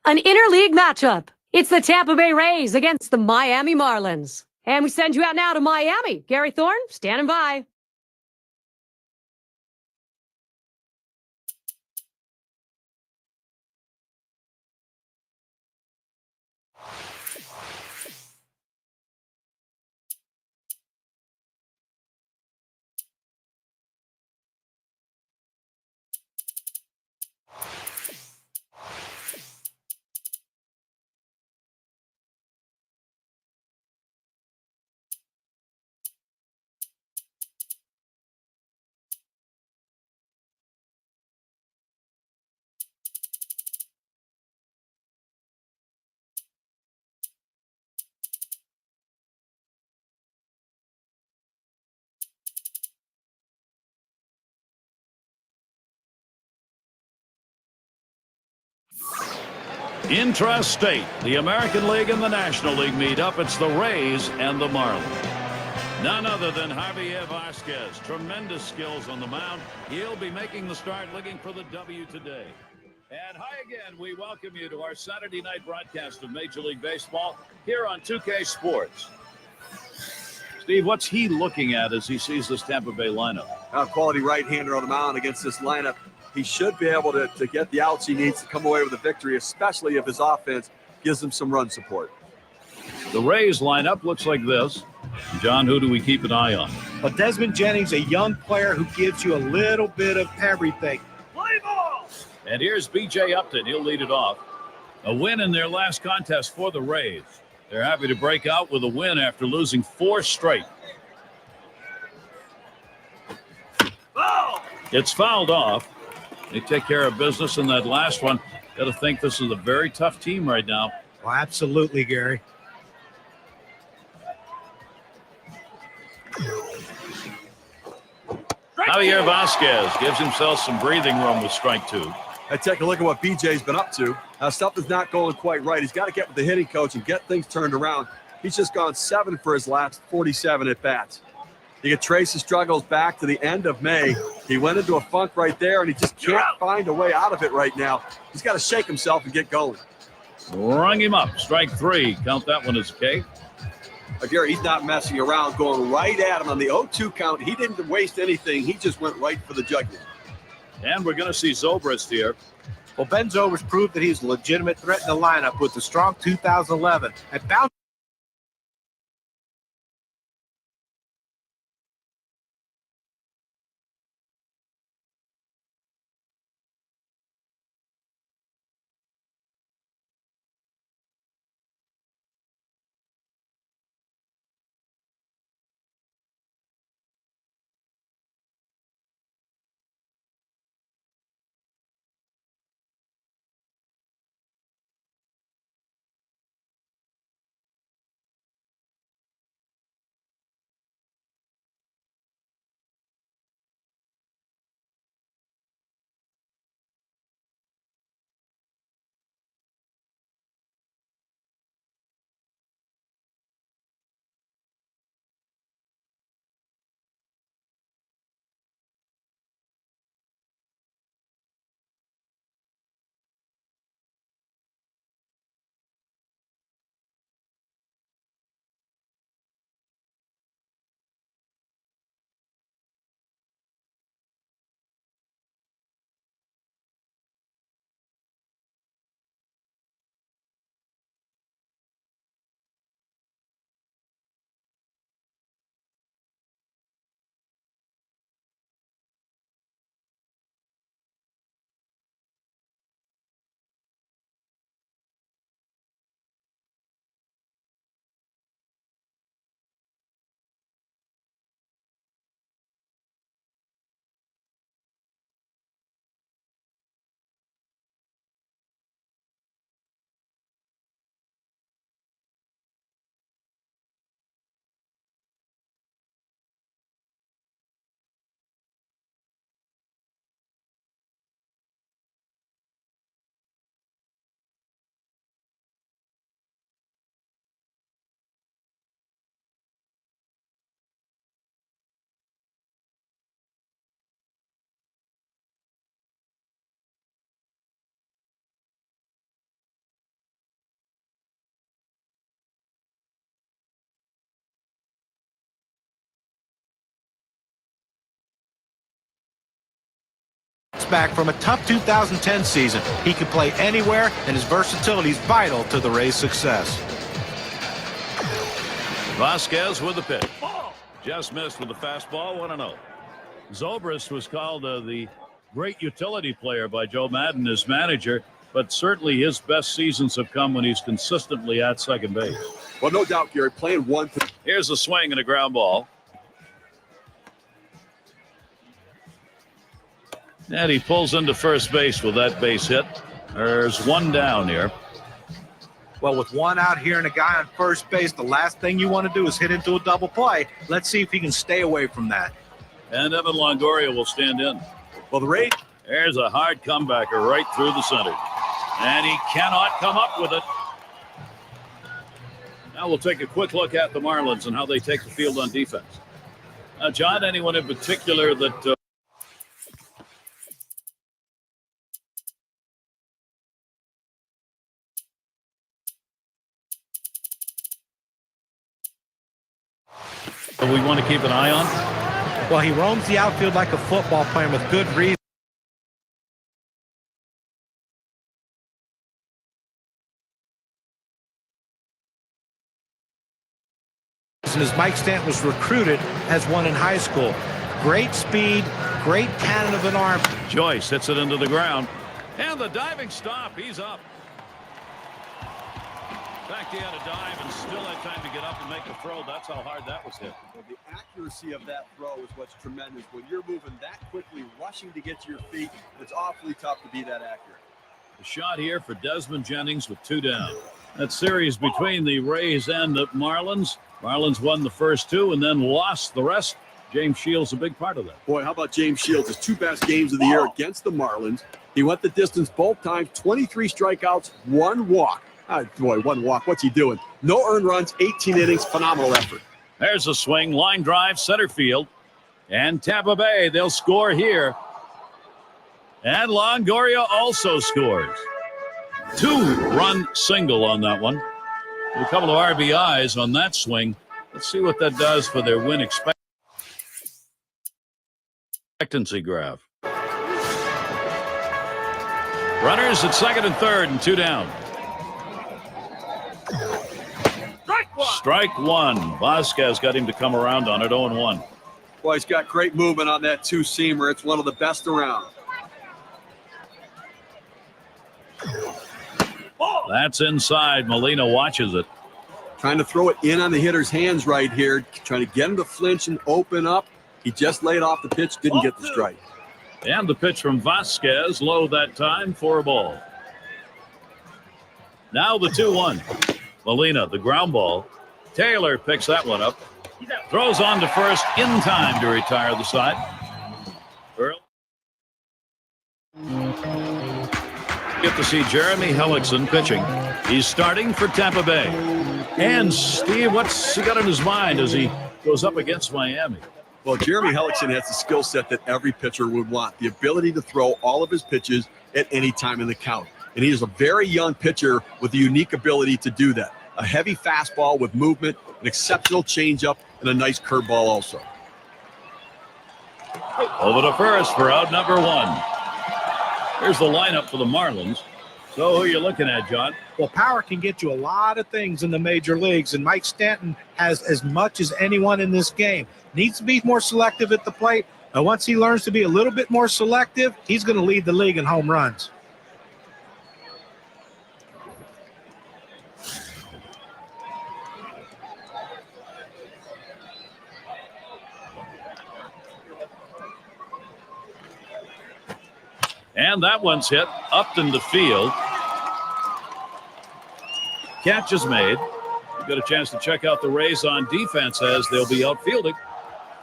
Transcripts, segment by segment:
An interleague matchup. It's the Tampa Bay Rays against the Miami Marlins. And we send you out now to Miami. Gary Thorne, standing by. Intrastate, the American League and the National League meet up. It's the Rays and the Marlins. None other than Javier Vasquez. Tremendous skills on the mound. He'll be making the start, looking for the W today. And hi again. We welcome you to our Saturday night broadcast of Major League Baseball here on 2K Sports. Steve, what's he looking at as he sees this Tampa Bay lineup? A quality right-hander on the mound against this lineup. He should be able to get the outs he needs to come away with a victory, especially if his offense gives him some run support. The Rays lineup looks like this. John, who do we keep an eye on? Well, Desmond Jennings, a young player who gives you a little bit of everything. Play ball! And here's B.J. Upton. He'll lead it off. A win in their last contest for the Rays. They're happy to break out with a win after losing 4 straight. It's fouled off. They take care of business in that last one. Got to think this is a very tough team right now. Oh, absolutely, Gary. Javier Vasquez gives himself some breathing room with strike 2. And take a look at what BJ's been up to. Stuff is not going quite right. He's got to get with the hitting coach and get things turned around. He's just gone 7 for his last 47 at-bats. You can trace his struggles back to the end of May. He went into a funk right there, and he just can't find a way out of it right now. He's got to shake himself and get going. Rung him up. Strike 3. Count that one as a K. Gary, he's not messing around, going right at him on the 0-2 count. He didn't waste anything. He just went right for the jugular. And we're going to see Zobrist here. Well, Ben Zobrist proved that he's a legitimate threat in the lineup with the strong 2011. And bounced back from a tough 2010 season. He can play anywhere, and his versatility is vital to the Rays' success. Vasquez with the pitch. Just missed with the fastball, 1-0. Zobrist was called the great utility player by Joe Madden as manager, but certainly his best seasons have come when he's consistently at second base. Well, no doubt, Gary, playing one. Here's a swing and a ground ball. And he pulls into first base with that base hit. There's one down here. Well, with one out here and a guy on first base, the last thing you want to do is hit into a double play. Let's see if he can stay away from that. And Evan Longoria will stand in. Well, the Rays. There's a hard comebacker right through the center. And he cannot come up with it. Now we'll take a quick look at the Marlins and how they take the field on defense. John, anyone in particular that... we want to keep an eye on? Well, he roams the outfield like a football player with good reason. As Mike Stanton was recruited as one in high school. Great speed, great cannon of an arm. Joyce hits it into the ground. And the diving stop, he's up. In fact, he had a dive and still had time to get up and make the throw. That's how hard that was hit. Well, the accuracy of that throw is what's tremendous. When you're moving that quickly, rushing to get to your feet, it's awfully tough to be that accurate. The shot here for Desmond Jennings with 2 down. That series between the Rays and the Marlins. Marlins won the first 2 and then lost the rest. James Shields a big part of that. Boy, how about James Shields? His 2 best games of the year against the Marlins. He went the distance both times, 23 strikeouts, 1 walk. Boy, 1 walk. What's he doing? No earned runs, 18 innings, phenomenal effort. There's a swing, line drive, center field. And Tampa Bay, they'll score here. And Longoria also scores. 2-run single on that one. A couple of RBIs on that swing. Let's see what that does for their win expectancy graph. Runners at second and third and 2 down. Strike one. Vasquez got him to come around on it, 0-1. Boy, he's got great movement on that 2-seamer. It's one of the best around. That's inside. Molina watches it. Trying to throw it in on the hitter's hands right here. Trying to get him to flinch and open up. He just laid off the pitch, didn't get the strike. And the pitch from Vasquez, low that time for a ball. Now the 2-1. Molina, the ground ball. Taylor picks that one up. Throws on to first in time to retire the side. Earl. Get to see Jeremy Hellickson pitching. He's starting for Tampa Bay. And Steve, what's he got in his mind as he goes up against Miami? Well, Jeremy Hellickson has the skill set that every pitcher would want. The ability to throw all of his pitches at any time in the count. And he is a very young pitcher with the unique ability to do that. A heavy fastball with movement, an exceptional changeup, and a nice curveball also. Over to first for out number 1. Here's the lineup for the Marlins. So who are you looking at, John? Well, power can get you a lot of things in the major leagues, and Mike Stanton has as much as anyone in this game. Needs to be more selective at the plate, and once he learns to be a little bit more selective, he's going to lead the league in home runs. And that one's hit up in the field. Catch is made. We've got a chance to check out the Rays on defense as they'll be outfielding.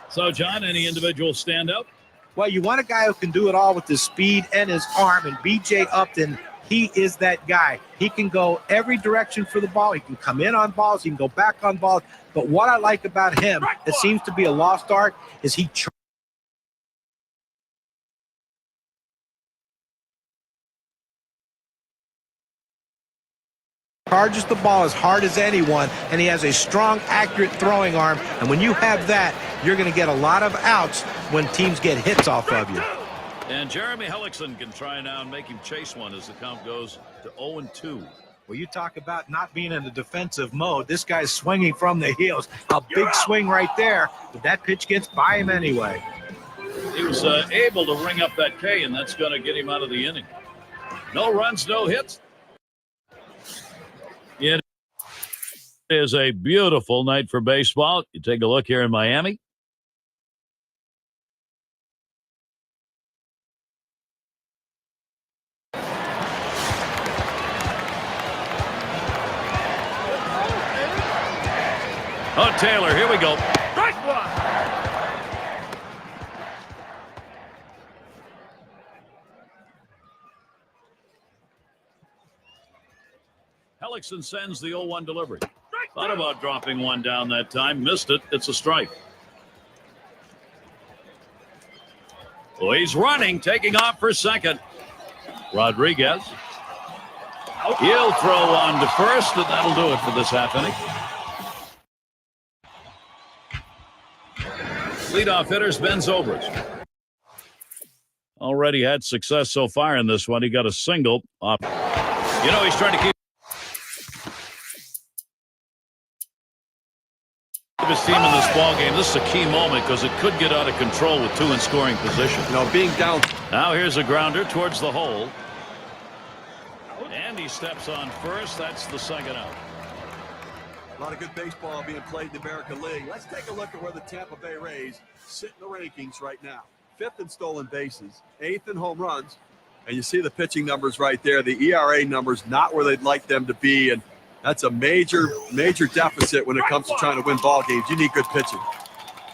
So, John, any individual stand out? Well, you want a guy who can do it all with his speed and his arm, and B.J. Upton, he is that guy. He can go every direction for the ball. He can come in on balls. He can go back on balls. But what I like about him, it seems to be a lost art, is he charges the ball as hard as anyone, and he has a strong, accurate throwing arm. And when you have that, you're going to get a lot of outs when teams get hits off of you. And Jeremy Hellickson can try now and make him chase one as the count goes to 0-2. Well, you talk about not being in the defensive mode. This guy's swinging from the heels. A big swing right there, but that pitch gets by him anyway. He was able to ring up that K, and that's going to get him out of the inning. No runs, no hits. It is a beautiful night for baseball. You take a look here in Miami. Oh, Taylor, here we go. Strike one. Hellickson sends the 0-1 delivery. Thought about dropping one down that time. Missed it. It's a strike. Oh, he's running, taking off for second. Rodriguez. He'll throw on to first, and that'll do it for this half inning. Leadoff hitters Ben Zobrist. Already had success so far in this one. He got a single off. You know, he's trying to keep his team in this ball game. This is a key moment because it could get out of control with two in scoring position. You know, being down. Now here's a grounder towards the hole. And he steps on first. That's the second out. A lot of good baseball being played in the American League. Let's take a look at where the Tampa Bay Rays sit in the rankings right now. 5th in stolen bases, 8th in home runs, and you see the pitching numbers right there. The ERA numbers not where they'd like them to be, and that's a major deficit when it comes to trying to win ball games. You need good pitching.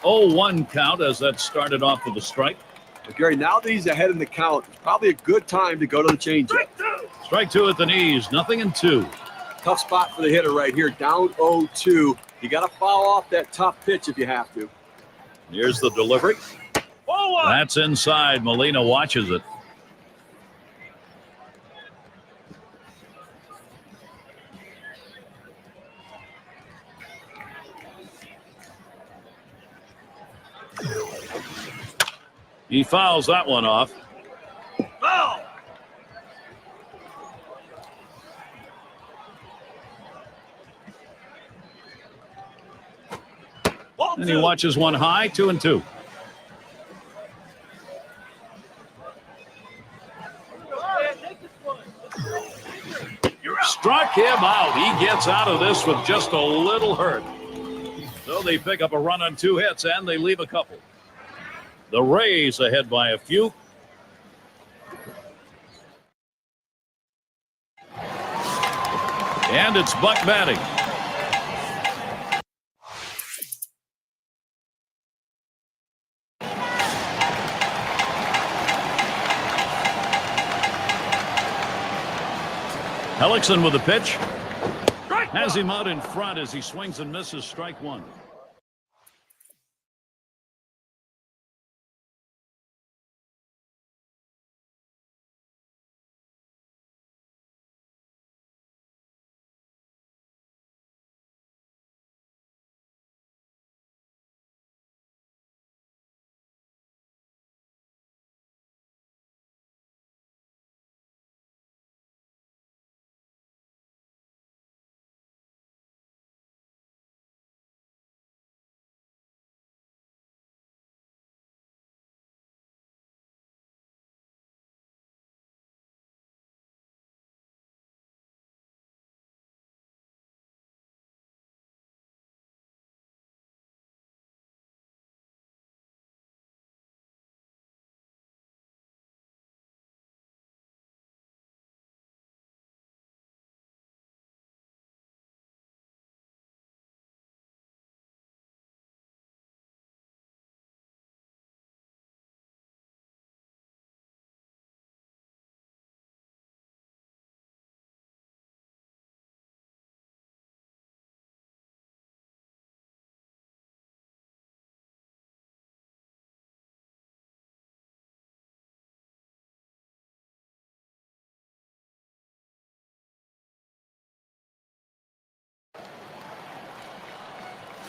0-1 count as that started off with a strike. But Gary, now that he's ahead in the count, it's probably a good time to go to the changeup. Strike two at the knees, 0-2. Tough spot for the hitter right here, down 0-2. You got to foul off that tough pitch if you have to. Here's the delivery. That's inside. Molina watches it. He fouls that one off. Foul! And he watches one high, 2-2. Struck him out. He gets out of this with just a little hurt. So they pick up a run on 2 hits, and they leave a couple. The Rays ahead by a few. And it's Buck batting. Hellickson with a pitch. Has him out in front as he swings and misses. Strike one.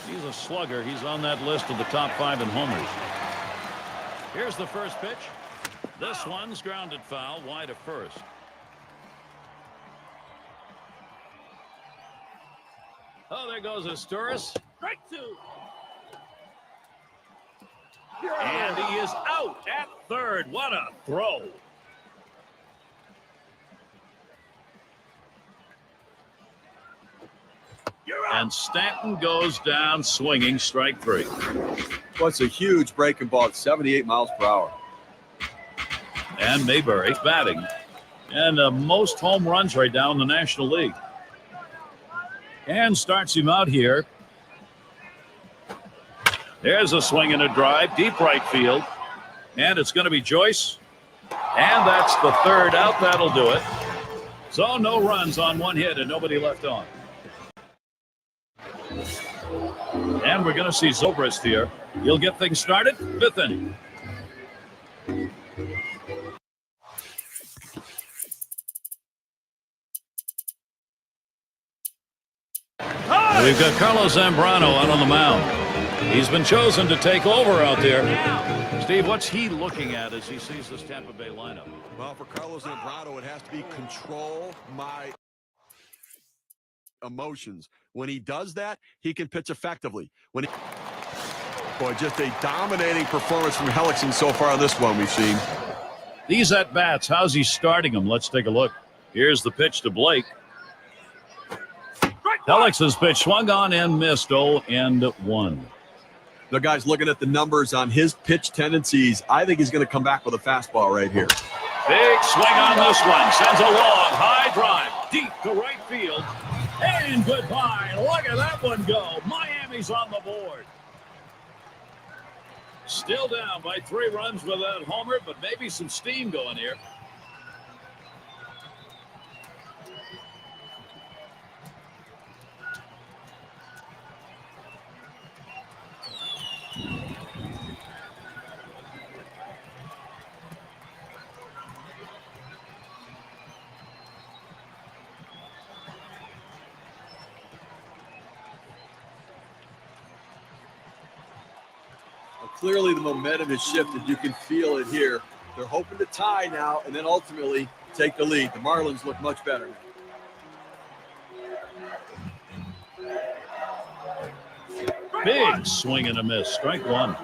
He's a slugger. He's on that list of the top 5 in homers. Here's the first pitch. This one's grounded foul wide of first. Oh, there goes Asturis. Strike two. And he is out at third. What a throw. And Stanton goes down swinging, strike three. Well, it's a huge breaking ball at 78 miles per hour. And Mayberry batting. And most home runs right now in the National League. And starts him out here. There's a swing and a drive, deep right field. And it's going to be Joyce. And that's the third out. That'll do it. So no runs on one hit and nobody left on. And we're going to see Zobrist here. He'll get things started. Fifth inning. And we've got Carlos Zambrano out on the mound. He's been chosen to take over out there. Steve, what's he looking at as he sees this Tampa Bay lineup? Well, for Carlos Zambrano, it has to be control my emotions. When he does that, he can pitch effectively. Boy, just a dominating performance from Hellickson so far on this one we've seen. These at-bats, how's he starting them? Let's take a look. Here's the pitch to Blake. Hellickson's pitch swung on and missed. 0-1. The guy's looking at the numbers on his pitch tendencies. I think he's going to come back with a fastball right here. Big swing on this one. Sends a long, high drive deep to right field. And goodbye. Look at that one go. Miami's on the board. Still down by 3 runs with that homer, but maybe some steam going here. Clearly, the momentum has shifted. You can feel it here. They're hoping to tie now and then ultimately take the lead. The Marlins look much better. Big swing and a miss. Strike one.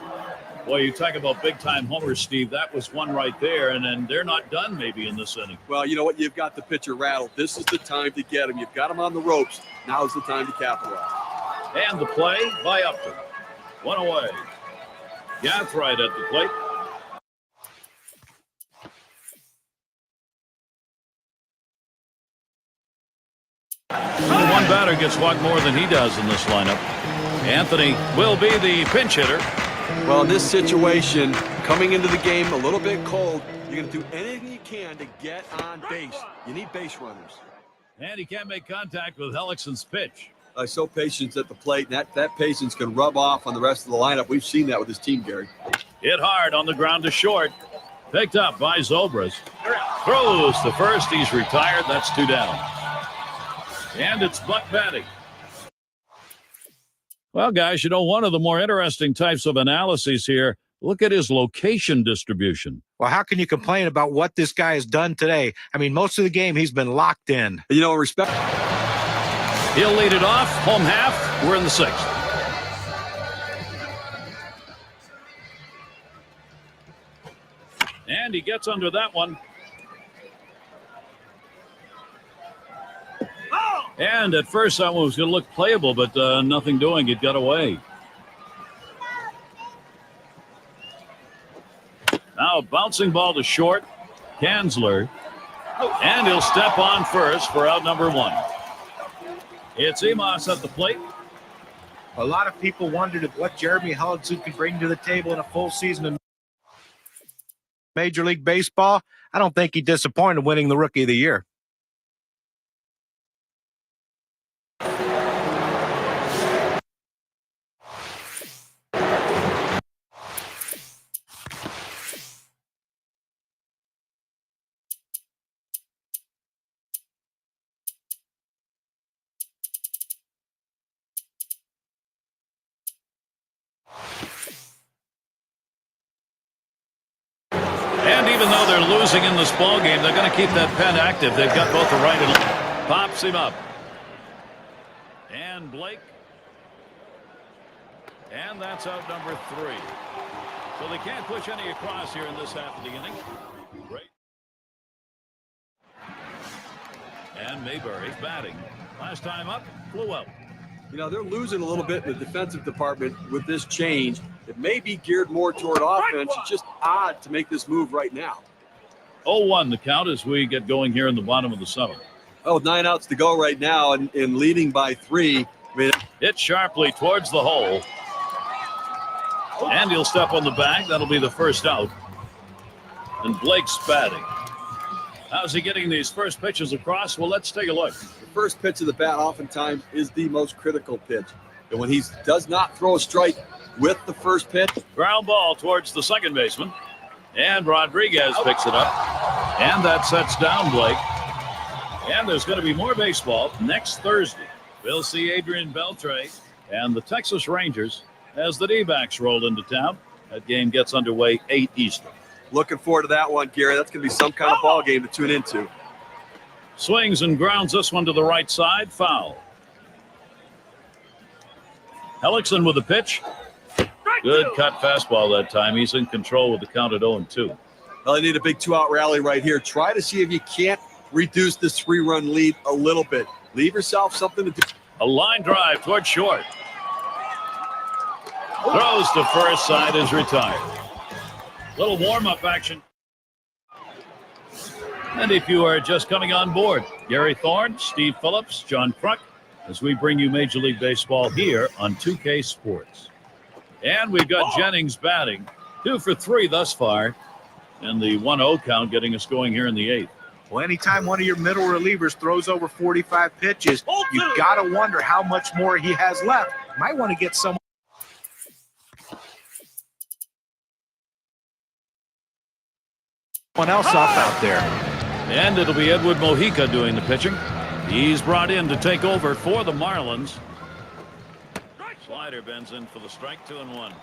Boy, you talk about big-time homers, Steve. That was one right there, and then they're not done maybe in this inning. Well, you know what? You've got the pitcher rattled. This is the time to get him. You've got him on the ropes. Now's the time to capitalize. And the play by Upton. One away. Gathright at the plate. One batter gets walked more than he does in this lineup. Anthony will be the pinch hitter. Well, in this situation, coming into the game a little bit cold, you're going to do anything you can to get on base. You need base runners. And he can't make contact with Hellickson's pitch. So patience at the plate. That patience can rub off on the rest of the lineup. We've seen that with his team, Gary. Hit hard on the ground to short. Picked up by Zobrist. Throws to first. He's retired. That's 2 down. And it's Buck batting. Well, guys, you know, one of the more interesting types of analyses here, look at his location distribution. Well, how can you complain about what this guy has done today? I mean, most of the game he's been locked in. You know, respect. He'll lead it off. Home half. We're in the 6th. And he gets under that one. And at first, that one was going to look playable, but nothing doing. It got away. Now, bouncing ball to short. Kanzler. And he'll step on first for out number 1. It's Emos at the plate. A lot of people wondered what Jeremy Hellickson could bring to the table in a full season in Major League Baseball. I don't think he disappointed winning the Rookie of the Year. And even even though they're losing in this ball game, they're going to keep that pen active. They've got both the right and left. Pops him up. And Blake. And that's out number 3. So they can't push any across here in this half of the inning. Great. And Mayberry's batting. Last time up, flew out. You know, they're losing a little bit in the defensive department with this change. It may be geared more toward offense. It's just odd to make this move right now. 0-1 the count as we get going here in the bottom of the 7th. Oh, 9 outs to go right now and leading by 3. I mean, hit sharply towards the hole. And he'll step on the bag. That'll be the first out. And Blake's batting. How's he getting these first pitches across? Well, let's take a look. The first pitch of the bat oftentimes is the most critical pitch. And when he does not throw a strike with the first pitch. Ground ball towards the second baseman. And Rodriguez picks it up. And that sets down Blake. And there's going to be more baseball next Thursday. We'll see Adrian Beltre and the Texas Rangers as the D-backs roll into town. That game gets underway 8 Eastern. Looking forward to that one, Gary. That's going to be some kind of ball game to tune into. Swings and grounds this one to the right side. Foul. Hellickson with the pitch. Good cut fastball that time. He's in control with the count at 0-2. Well, they need a big 2-out rally right here. Try to see if you can't reduce this 3-run lead a little bit. Leave yourself something to do. A line drive toward short. Throws to first, side is retired. Little warm-up action. And if you are just coming on board, Gary Thorne, Steve Phillips, John Kruk, as we bring you Major League Baseball here on 2K Sports. And we've got Jennings batting. 2 for 3 thus far. And the 1-0 count getting us going here in the 8th. Well, anytime one of your middle relievers throws over 45 pitches, you've got to wonder how much more he has left. Might want to get someone else up out there. And it'll be Edward Mojica doing the pitching. He's brought in to take over for the Marlins. Slider bends in for the strike. 2-1.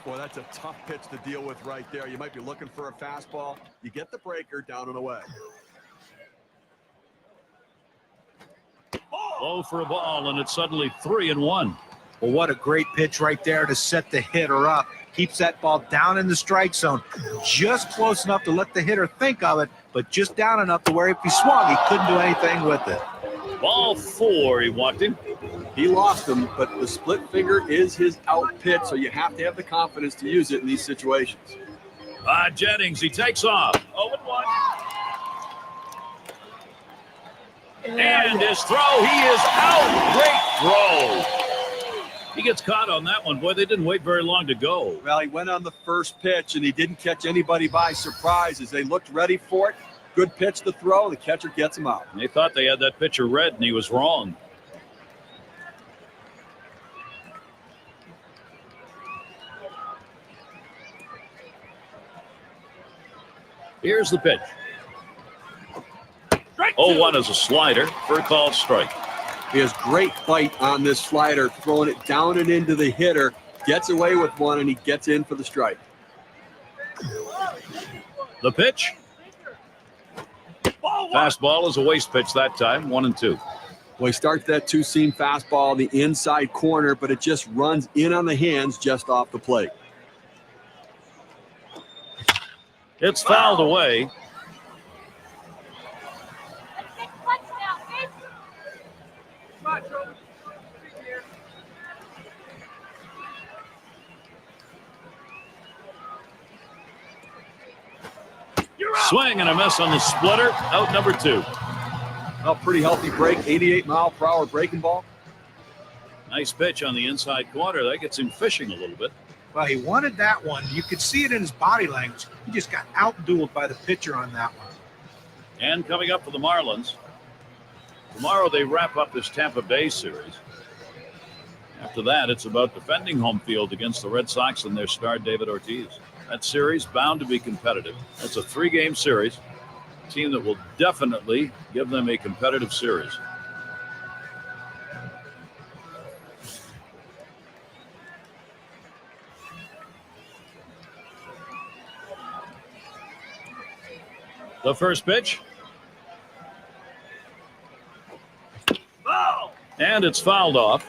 Boy, that's a tough pitch to deal with right there. You might be looking for a fastball. You get the breaker down and away. Low for a ball, and it's suddenly 3-1. Well, what a great pitch right there to set the hitter up. Keeps that ball down in the strike zone, just close enough to let the hitter think of it, but just down enough to where if he swung, he couldn't do anything with it. Ball 4, he walked in. He lost him, but the split finger is his out pitch, so you have to have the confidence to use it in these situations. Jennings, he takes off. 0-1. And his throw, he is out. Great throw. He gets caught on that one. Boy, they didn't wait very long to go. Well, he went on the first pitch, and he didn't catch anybody by surprise as they looked ready for it. Good pitch to throw. The catcher gets him out. They thought they had that pitcher read, and he was wrong. Here's the pitch. 0-1 is a slider for a called strike. He has great bite on this slider, throwing it down and into the hitter. Gets away with one, and he gets in for the strike. The pitch. Fastball is a waste pitch that time, 1-2. Well, he starts that 2-seam fastball in the inside corner, but it just runs in on the hands just off the plate. It's fouled away. Swing and a miss on the splitter. Out number 2. A pretty healthy break, 88-mile-per-hour breaking ball. Nice pitch on the inside corner. That gets him fishing a little bit. Well, he wanted that one. You could see it in his body language. He just got outdueled by the pitcher on that one. And coming up for the Marlins, tomorrow they wrap up this Tampa Bay series. After that, it's about defending home field against the Red Sox and their star David Ortiz. That series bound to be competitive. It's a 3-game series. A team that will definitely give them a competitive series. The first pitch. And it's fouled off.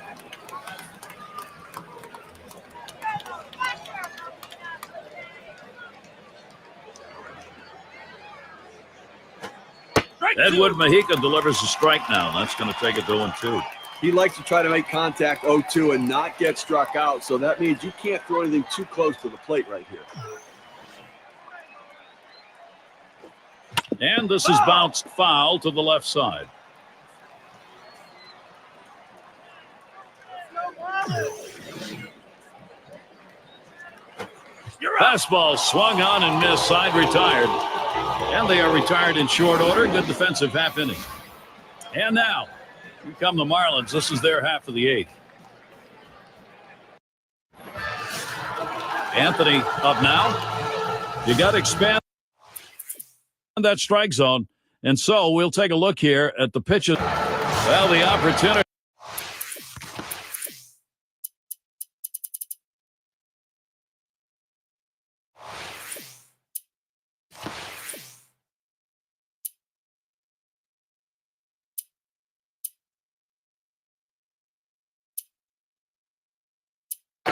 Edward Mojica delivers a strike now. That's going to take it to 0-2. He likes to try to make contact 0-2 and not get struck out, so that means you can't throw anything too close to the plate right here. And this is bounced foul to the left side. Fastball swung on and missed. Side retired. And they are retired in short order. Good defensive half inning. And now, here come the Marlins. This is their half of the eighth. Anthony up now. You got to expand that strike zone. And so we'll take a look here at the pitches. Well, the opportunity.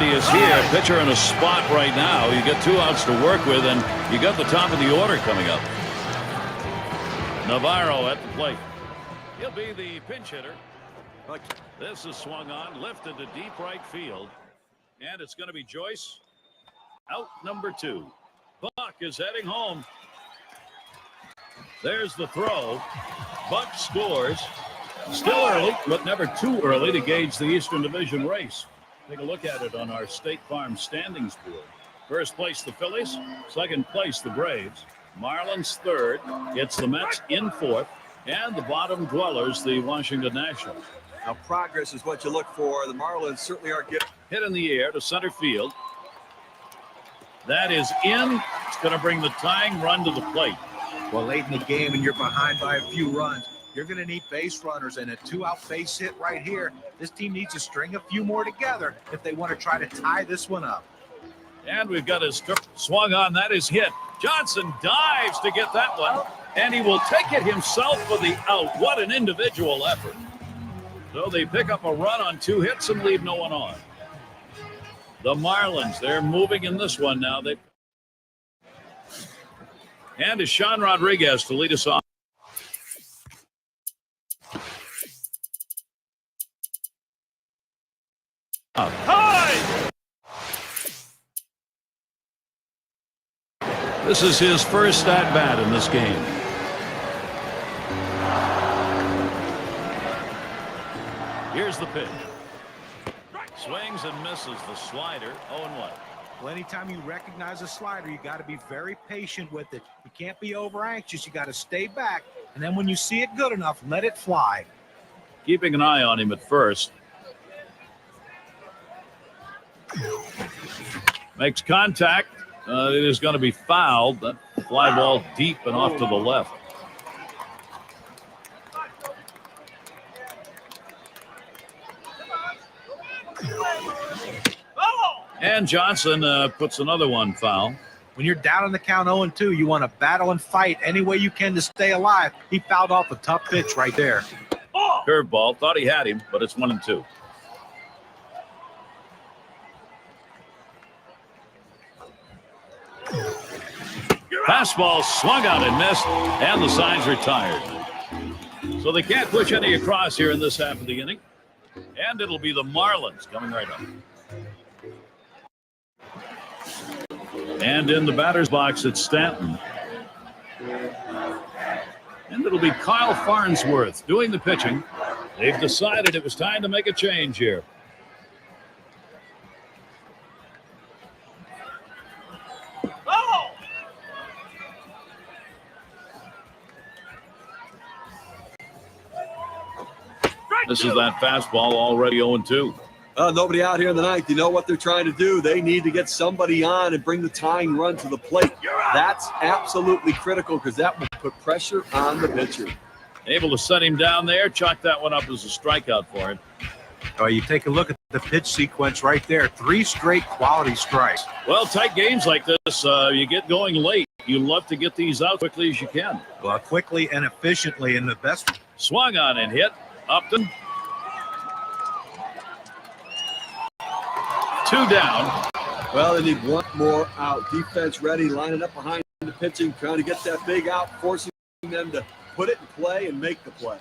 Is here, pitcher in a spot right now. You get 2 outs to work with, and you got the top of the order coming up. Navarro at the plate. He'll be the pinch hitter. This is swung on, lifted to deep right field, and it's going to be Joyce. Out number 2. Buck is heading home. There's the throw. Buck scores. Still early, but never too early to gauge the Eastern Division race. Take a look at it on our State Farm standings board. First place, the Phillies. Second place, the Braves. Marlins third. It's the Mets in fourth. And the bottom dwellers, the Washington Nationals. Now, progress is what you look for. The Marlins certainly are getting hit in the air to center field. That is in. It's going to bring the tying run to the plate. Well, late in the game and you're behind by a few runs, you're going to need base runners, and a 2-out base hit right here. This team needs to string a few more together if they want to try to tie this one up. And we've got his swung on. That is hit. Johnson dives to get that one, and he will take it himself for the out. What an individual effort. So they pick up a run on 2 hits and leave no one on. The Marlins, they're moving in this one now. And it's Sean Rodriguez to lead us off. High! This is his first at-bat in this game. Here's the pitch. Swings and misses the slider. 0-1. Well, anytime you recognize a slider, you got to be very patient with it. You can't be over anxious. You got to stay back. And then when you see it good enough, let it fly. Keeping an eye on him at first. Makes contact. It is going to be fouled. That fly ball deep and off to the left. And Johnson puts another one foul. When you're down on the count 0-2, you want to battle and fight any way you can to stay alive. He fouled off a tough pitch right there. Curveball. Thought he had him, but it's 1-2. Fastball swung out and missed, and the side's retired. So they can't push any across here in this half of the inning. And it'll be the Marlins coming right up. And in the batter's box, it's Stanton. And it'll be Kyle Farnsworth doing the pitching. They've decided it was time to make a change here. This is that fastball already 0-2. Nobody out here in the ninth. You know what they're trying to do. They need to get somebody on and bring the tying run to the plate. That's absolutely critical because that will put pressure on the pitcher. Able to set him down there. Chalk that one up as a strikeout for him. You take a look at the pitch sequence right there. 3 straight quality strikes. Well, tight games like this, you get going late. You love to get these out quickly as you can. Well, quickly and efficiently, and the best. Swung on and hit. Upton. 2 down. Well, they need one more out. Defense ready, lining up behind the pitching, trying to get that big out, forcing them to put it in play and make the play.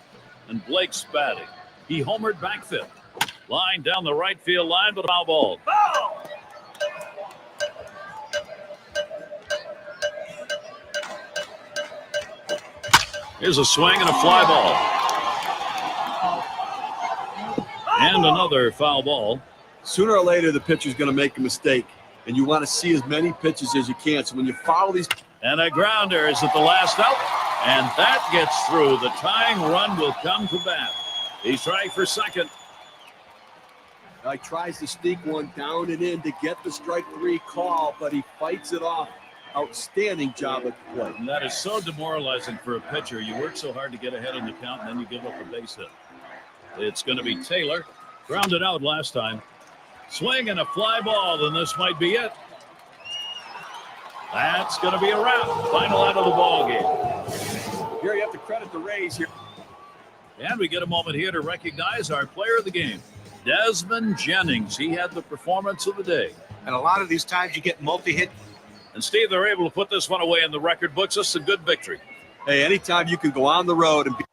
And Blake's batting. He homered back fifth. Line down the right field line, but a foul ball. Here's a swing and a fly ball. And another foul ball. Sooner or later, the pitcher's going to make a mistake, and you want to see as many pitches as you can. So when you follow these... And a grounder is at the last out, and that gets through. The tying run will come to bat. He's trying for second. He tries to sneak one down and in to get the strike 3 call, but he fights it off. Outstanding job at the plate. And that is so demoralizing for a pitcher. You work so hard to get ahead in the count, and then you give up a base hit. It's going to be Taylor. Grounded out last time. Swing and a fly ball, and this might be it. That's going to be a wrap. Final out of the ball game. Here you have to credit the Rays here. And we get a moment here to recognize our player of the game, Desmond Jennings. He had the performance of the day. And a lot of these times you get multi-hit. And Steve, they're able to put this one away in the record books. This is a good victory. Hey, anytime you can go on the road and be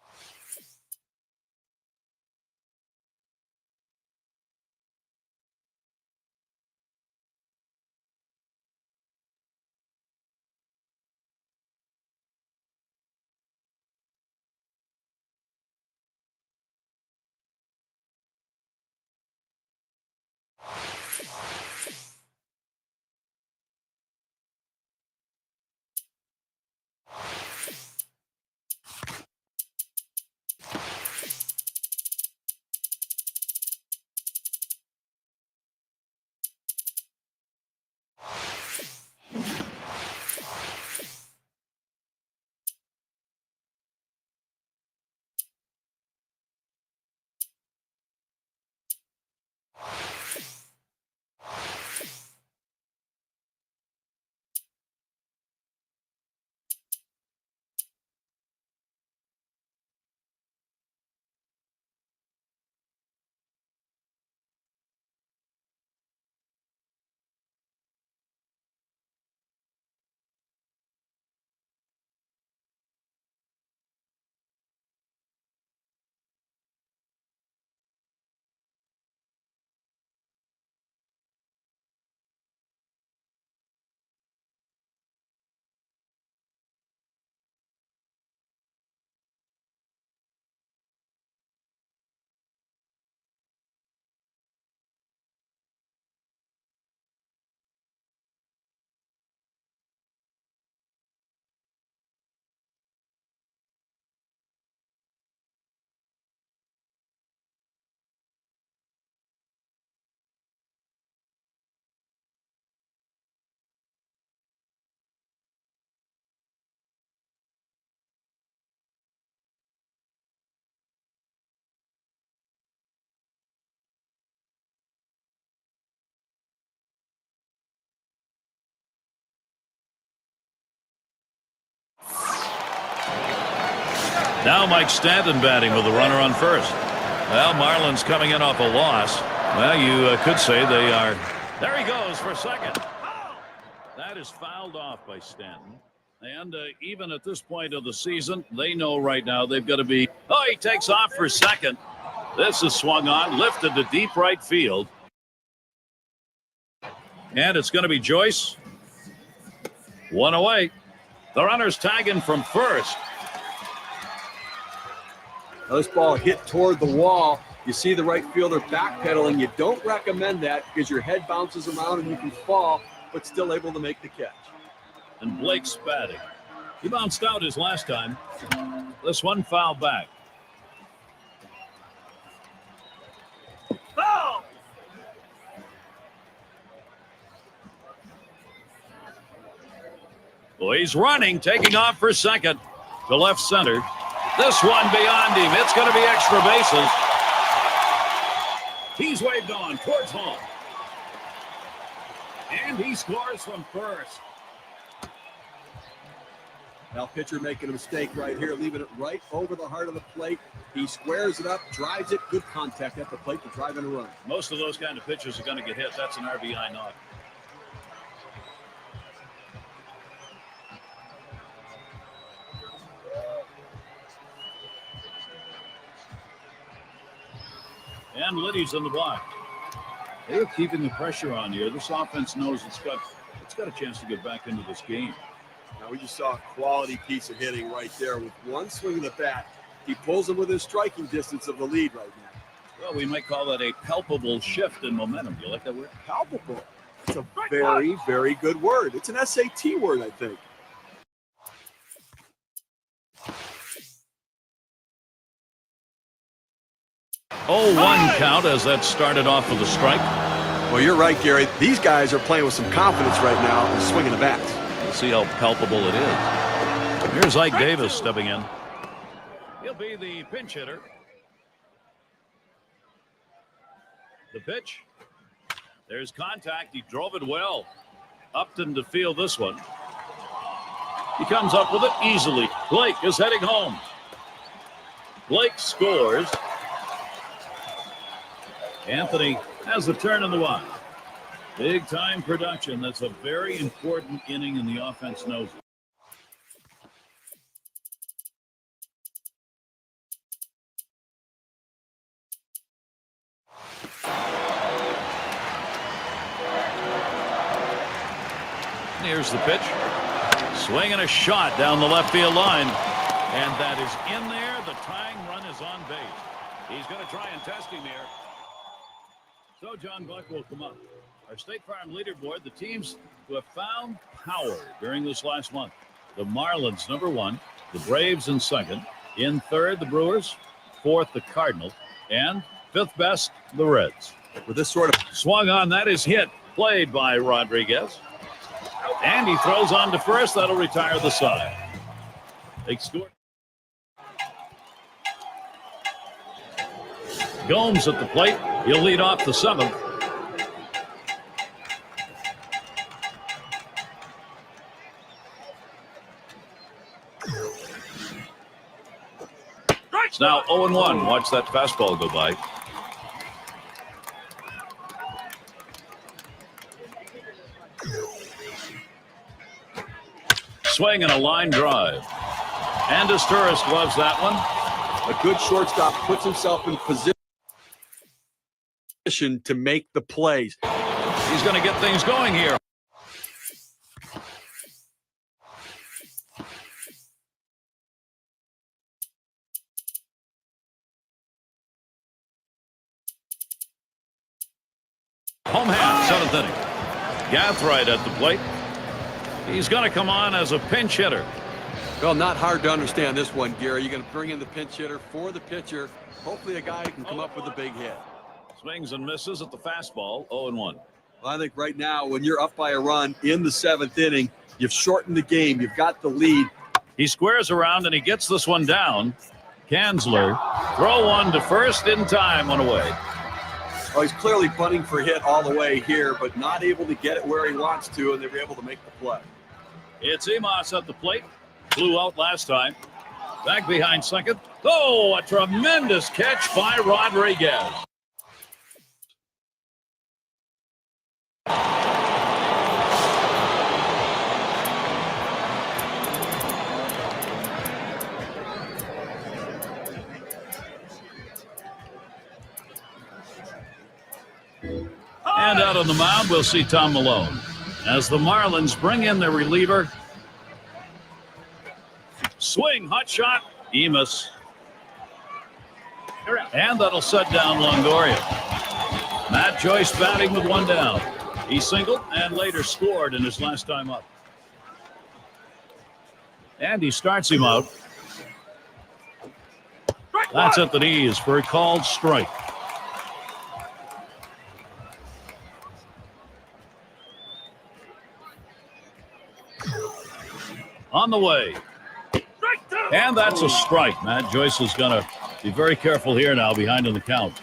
Now Mike Stanton batting with a runner on first. Well, Marlins coming in off a loss. Well, you could say they are. There he goes for second. That is fouled off by Stanton. And even at this point of the season, they know right now they've got to be. Oh, he takes off for second. This is swung on, lifted to deep right field. And it's going to be Joyce. One away. The runner's tagging from first. Now this ball hit toward the wall. You see the right fielder backpedaling. You don't recommend that because your head bounces around and you can fall, but still able to make the catch. And Blake's batting. He bounced out his last time. This one foul back. Foul! Well, he's running, taking off for second to left center. This one beyond him. It's going to be extra bases. He's waved on towards home. And he scores from first. Now pitcher making a mistake right here, leaving it right over the heart of the plate. He squares it up, drives it, good contact at the plate to drive in a run. Most of those kind of pitchers are going to get hit. That's an RBI knock. And Liddy's in the block. They're keeping the pressure on here. This offense knows it's got a chance to get back into this game. Now we just saw a quality piece of hitting right there. With one swing of the bat, he pulls him within striking distance of the lead right now. Well, we might call that a palpable shift in momentum. Do you like that word? Palpable. It's a very, very good word. It's an SAT word, I think. Oh, one count as that started off with a strike. Well, you're right, Gary. These guys are playing with some confidence right now and swinging the bats. We'll see how palpable it is. Here's Ike Davis stepping in. He'll be the pinch hitter. The pitch. There's contact. He drove it well. Upton to field this one. He comes up with it easily. Blake is heading home. Blake scores. Anthony has the turn in the one. Big time production. That's a very important inning, and the offense knows it. Here's the pitch. Swing and a shot down the left field line. And that is in there. The tying run is on base. He's going to try and test him here. So John Buck will come up. Our State Farm leaderboard, the teams who have found power during this last month. The Marlins, number 1. The Braves in second. In third, the Brewers. Fourth, the Cardinals. And fifth best, the Reds. With this sort of swung on, that is hit. Played by Rodriguez. And he throws on to first. That'll retire the side. Big score. Gomes at the plate. He'll lead off the 7th. It's now 0-1. Watch that fastball go by. Swing and a line drive. And Tourist loves that one. A good shortstop puts himself in position to make the plays. He's going to get things going here. Home hand, 7th inning. Gathright at the plate. He's going to come on as a pinch hitter. Well, not hard to understand this one, Gary. You're going to bring in the pinch hitter for the pitcher. Hopefully a guy who can come up with a big hit. Swings and misses at the fastball, 0-1. Well, I think right now, when you're up by a run in the 7th inning, you've shortened the game. You've got the lead. He squares around and he gets this one down. Kanzler, throw one to first in time, one away. Well, he's clearly punting for a hit all the way here, but not able to get it where he wants to, and they were able to make the play. It's Emos at the plate. Flew out last time. Back behind second. Oh, a tremendous catch by Rodriguez. And out on the mound, we'll see Tom Malone as the Marlins bring in their reliever. Swing, hot shot, Emus. And that'll set down Longoria. Matt Joyce batting with one down. He singled and later scored in his last time up. And he starts him out. That's at the knees for a called strike. On the way. And that's a strike. Matt Joyce is going to be very careful here now behind in the count.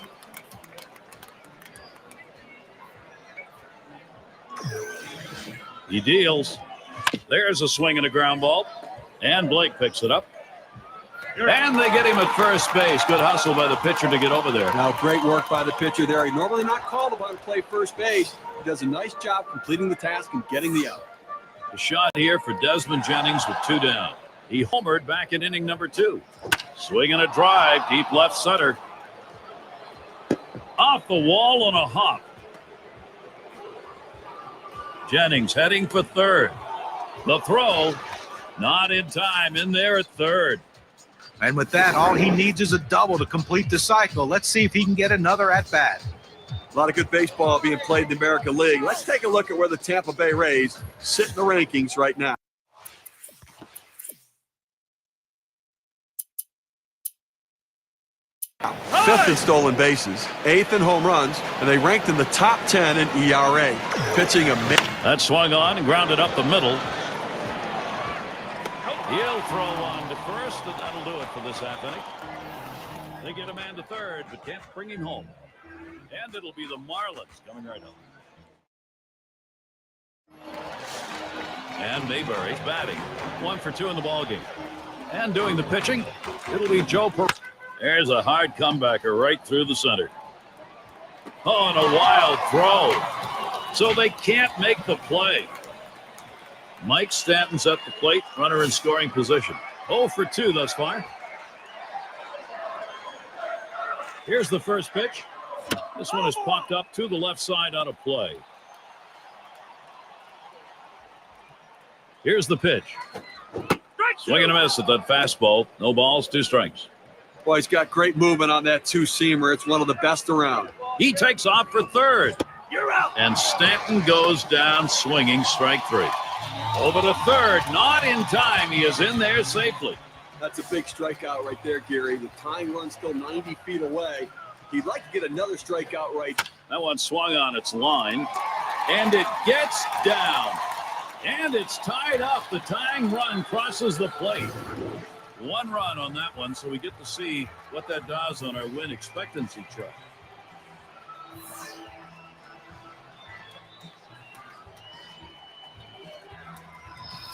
He deals. There's a swing and a ground ball. And Blake picks it up. And they get him at first base. Good hustle by the pitcher to get over there. Now, great work by the pitcher there. He normally not called upon to play first base. He does a nice job completing the task and getting the out. The shot here for Desmond Jennings with 2 down. He homered back in inning number 2. Swinging a drive, deep left center. Off the wall on a hop. Jennings heading for third. The throw, not in time, in there at third. And with that, all he needs is a double to complete the cycle. Let's see if he can get another at-bat. A lot of good baseball being played in the American League. Let's take a look at where the Tampa Bay Rays sit in the rankings right now. Fifth in stolen bases, 8th in home runs, and they ranked in the top 10 in ERA. Pitching amazing. That swung on and grounded up the middle. He'll throw on to first, and that'll do it for this half inning. They get a man to third, but can't bring him home. And it'll be the Marlins coming right up. And Mayberry's batting. 1 for 2 in the ballgame. And doing the pitching, it'll be Joe Per. There's a hard comebacker right through the center. Oh, and a wild throw. So they can't make the play. Mike Stanton's at the plate, runner in scoring position. 0 for 2 thus far. Here's the first pitch. This one is popped up to the left side on a play. Here's the pitch. Swing and a miss at that fastball. No balls, 2 strikes. Boy, he's got great movement on that 2-seamer. It's one of the best around. He takes off for third. You're out. And Stanton goes down swinging, strike 3. Over to third, not in time. He is in there safely. That's a big strikeout right there, Gary. The tying run's still 90 feet away. He'd like to get another strikeout right. That one swung on its line, and it gets down. And it's tied up. The tying run crosses the plate. 1 run on that one, so we get to see what that does on our win expectancy chart.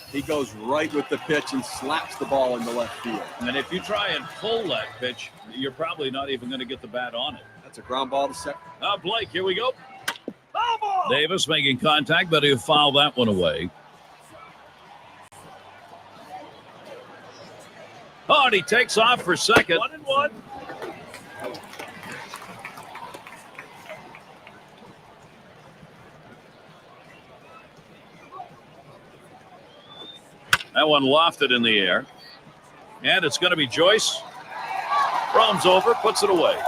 He goes right with the pitch and slaps the ball in the left field. And if you try and pull that pitch, you're probably not even going to get the bat on it. That's a ground ball to second. Blake, here we go. Davis making contact, but he'll foul that one away. Oh, and he takes off for second. 1-1. That one lofted in the air. And it's going to be Joyce. Roams over, puts it away.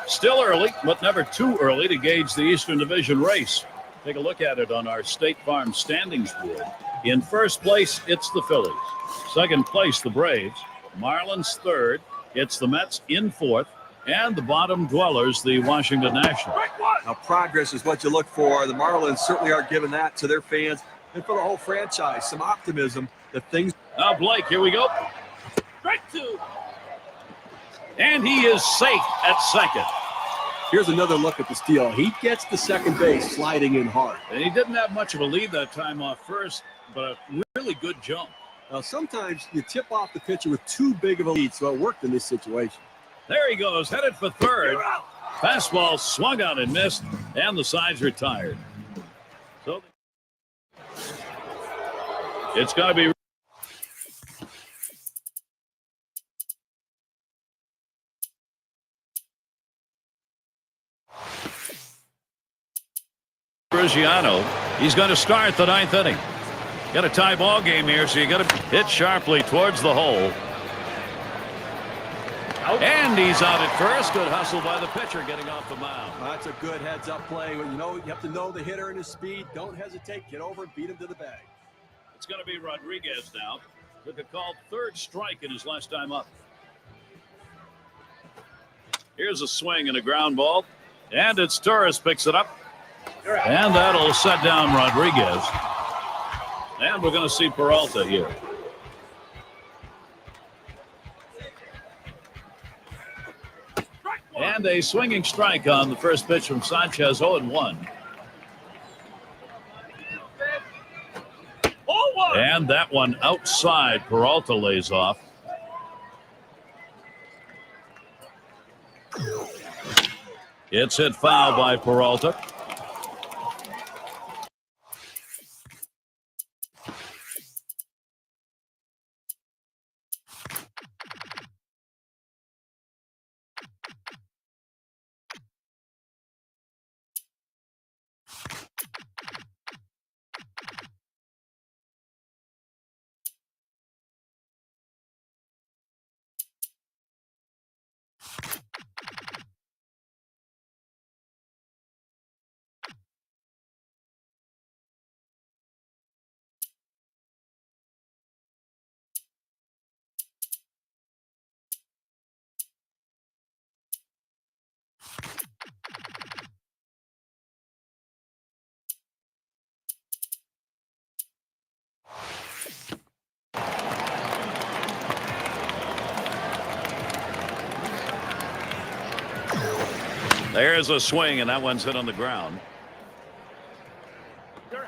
Still early, but never too early to gauge the Eastern Division race. Take a look at it on our State Farm standings board. In first place, it's the Phillies. Second place, the Braves. Marlins third. It's the Mets in fourth. And the bottom dwellers, the Washington Nationals. Now, progress is what you look for. The Marlins certainly are giving that to their fans and for the whole franchise. Some optimism that things. Now, Blake, here we go. Strike 2. And he is safe at second. Here's another look at the steal. He gets to second base, sliding in hard. And he didn't have much of a lead that time off first, but a really good jump. Now, sometimes you tip off the pitcher with too big of a lead, so it worked in this situation. There he goes, headed for third. Fastball swung on and missed, and the side's retired. So it's got to be. Cristiano, he's going to start the 9th inning. Got a tie ball game here, so you got to hit sharply towards the hole. And he's out at first. Good hustle by the pitcher getting off the mound. That's a good heads-up play. You have to know the hitter and his speed. Don't hesitate. Get over and beat him to the bag. It's going to be Rodriguez now. Took a called third strike in his last time up. Here's a swing and a ground ball. And it's Torres picks it up. And that'll set down Rodriguez. And we're going to see Peralta here. And a swinging strike on the first pitch from Sanchez, 0-1. And And that one outside. Peralta lays off. It's hit foul by Peralta. There's a swing, and that one's hit on the ground.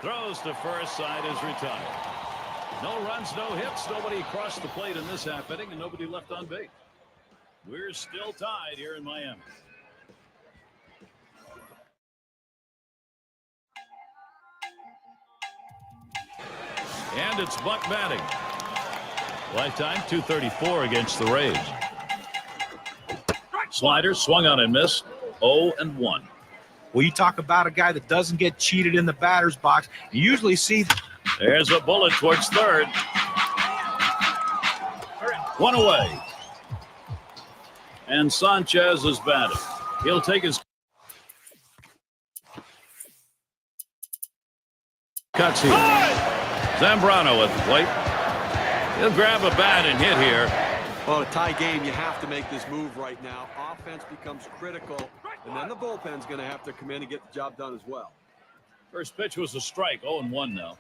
Throws to first, side is retired. No runs, no hits, nobody crossed the plate in this half inning, and nobody left on base. We're still tied here in Miami. And it's Buck batting. Lifetime 234 against the Rays. Slider swung on and missed. 0-1. Well, you talk about a guy that doesn't get cheated in the batter's box. You usually see. There's a bullet towards third. One away. And Sanchez is batting. He'll take his cuts here. Zambrano at the plate. He'll grab a bat and hit here. Well, a tie game, you have to make this move right now. Offense becomes critical, and then the bullpen's going to have to come in and get the job done as well. First pitch was a strike, 0-1 now.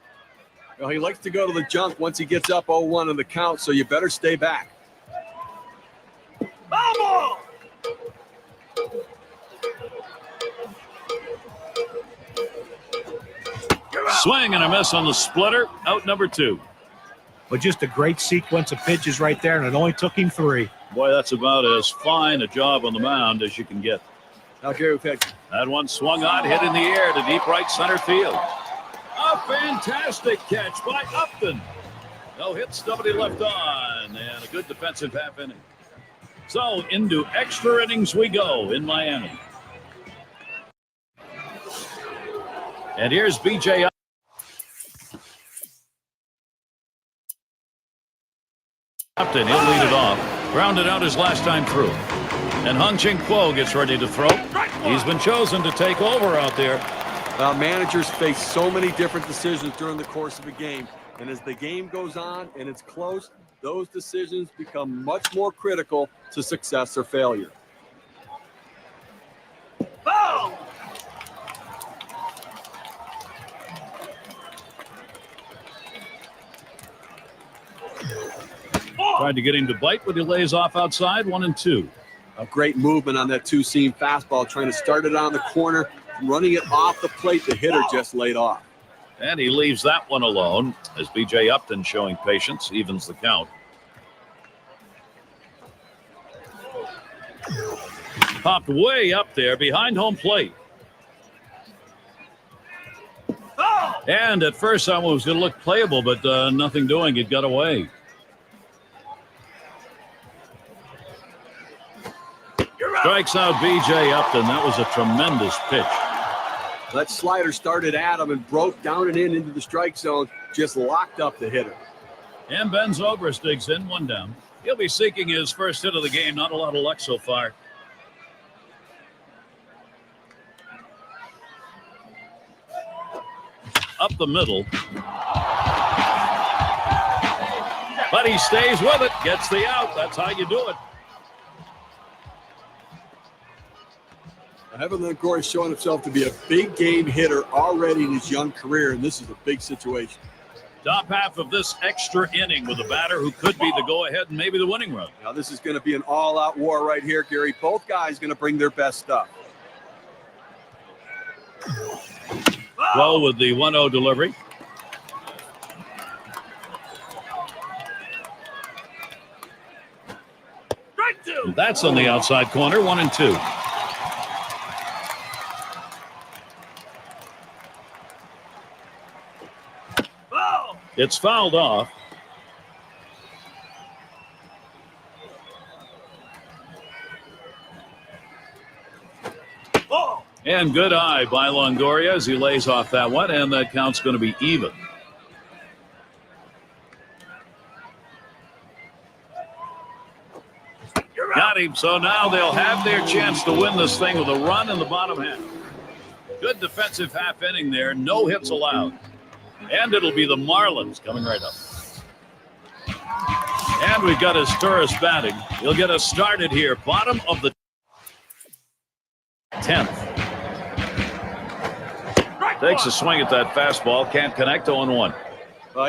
Well, he likes to go to the junk once he gets up 0-1 in the count, so you better stay back. Vamos! Swing and a miss on the splitter. Out number 2. But just a great sequence of pitches right there, and it only took him 3. Boy, that's about as fine a job on the mound as you can get. Now, Gary, that one swung on, hit in the air to deep right center field. A fantastic catch by Upton. No hits, nobody left on, and a good defensive half inning. So into extra innings we go in Miami. And here's B.J. Upton, he'll lead it off. Grounded out his last time through. And Hung Ching Kuo gets ready to throw. He's been chosen to take over out there. Managers face so many different decisions during the course of a game. And as the game goes on and it's close, those decisions become much more critical to success or failure. Boom! Tried to get him to bite, but he lays off outside, 1-2. A great movement on that two-seam fastball, trying to start it on the corner, running it off the plate. The hitter just laid off. And he leaves that one alone as B.J. Upton, showing patience, evens the count. Popped way up there behind home plate. And at first I was going to look playable, but nothing doing. It got away. Strikes out B.J. Upton. That was a tremendous pitch. That slider started at him and broke down and in into the strike zone. Just locked up the hitter. And Ben Zobrist digs in, 1 down. He'll be seeking his first hit of the game. Not a lot of luck so far. Up the middle. But he stays with it. Gets the out. That's how you do it. Evan Longoria is showing himself to be a big game hitter already in his young career, and this is a big situation. Top half of this extra inning with a batter who could be the go-ahead and maybe the winning run. Now this is going to be an all-out war right here, Gary. Both guys going to bring their best stuff. Well, with the 1-0 delivery. That's on the outside corner, 1-2. It's fouled off. And good eye by Longoria as he lays off that one, and that count's going to be even. Got him. So now they'll have their chance to win this thing with a run in the bottom half. Good defensive half inning there. No hits allowed. And it'll be the Marlins coming right up. And we've got his tourist batting. He'll get us started here. Bottom of the 10th. Takes a swing at that fastball. Can't connect. 0-1.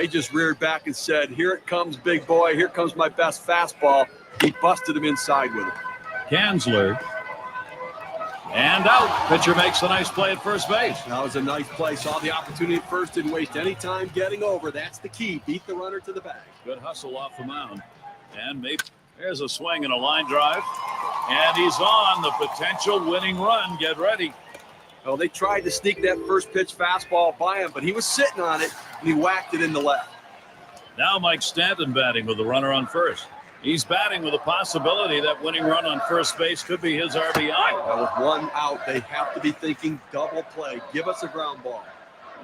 He just reared back and said, here it comes, big boy. Here comes my best fastball. He busted him inside with it. Kanzler. And out. Pitcher makes a nice play at first base. That was a nice play. Saw the opportunity at first. Didn't waste any time getting over. That's the key. Beat the runner to the bag. Good hustle off the mound. And maybe there's a swing and a line drive. And he's on the potential winning run. Get ready. Well, they tried to sneak that first pitch fastball by him, but he was sitting on it, and he whacked it in the left. Now Mike Stanton batting with the runner on first. He's batting with a possibility that winning run on first base could be his RBI. That was one out. They have to be thinking double play. Give us a ground ball.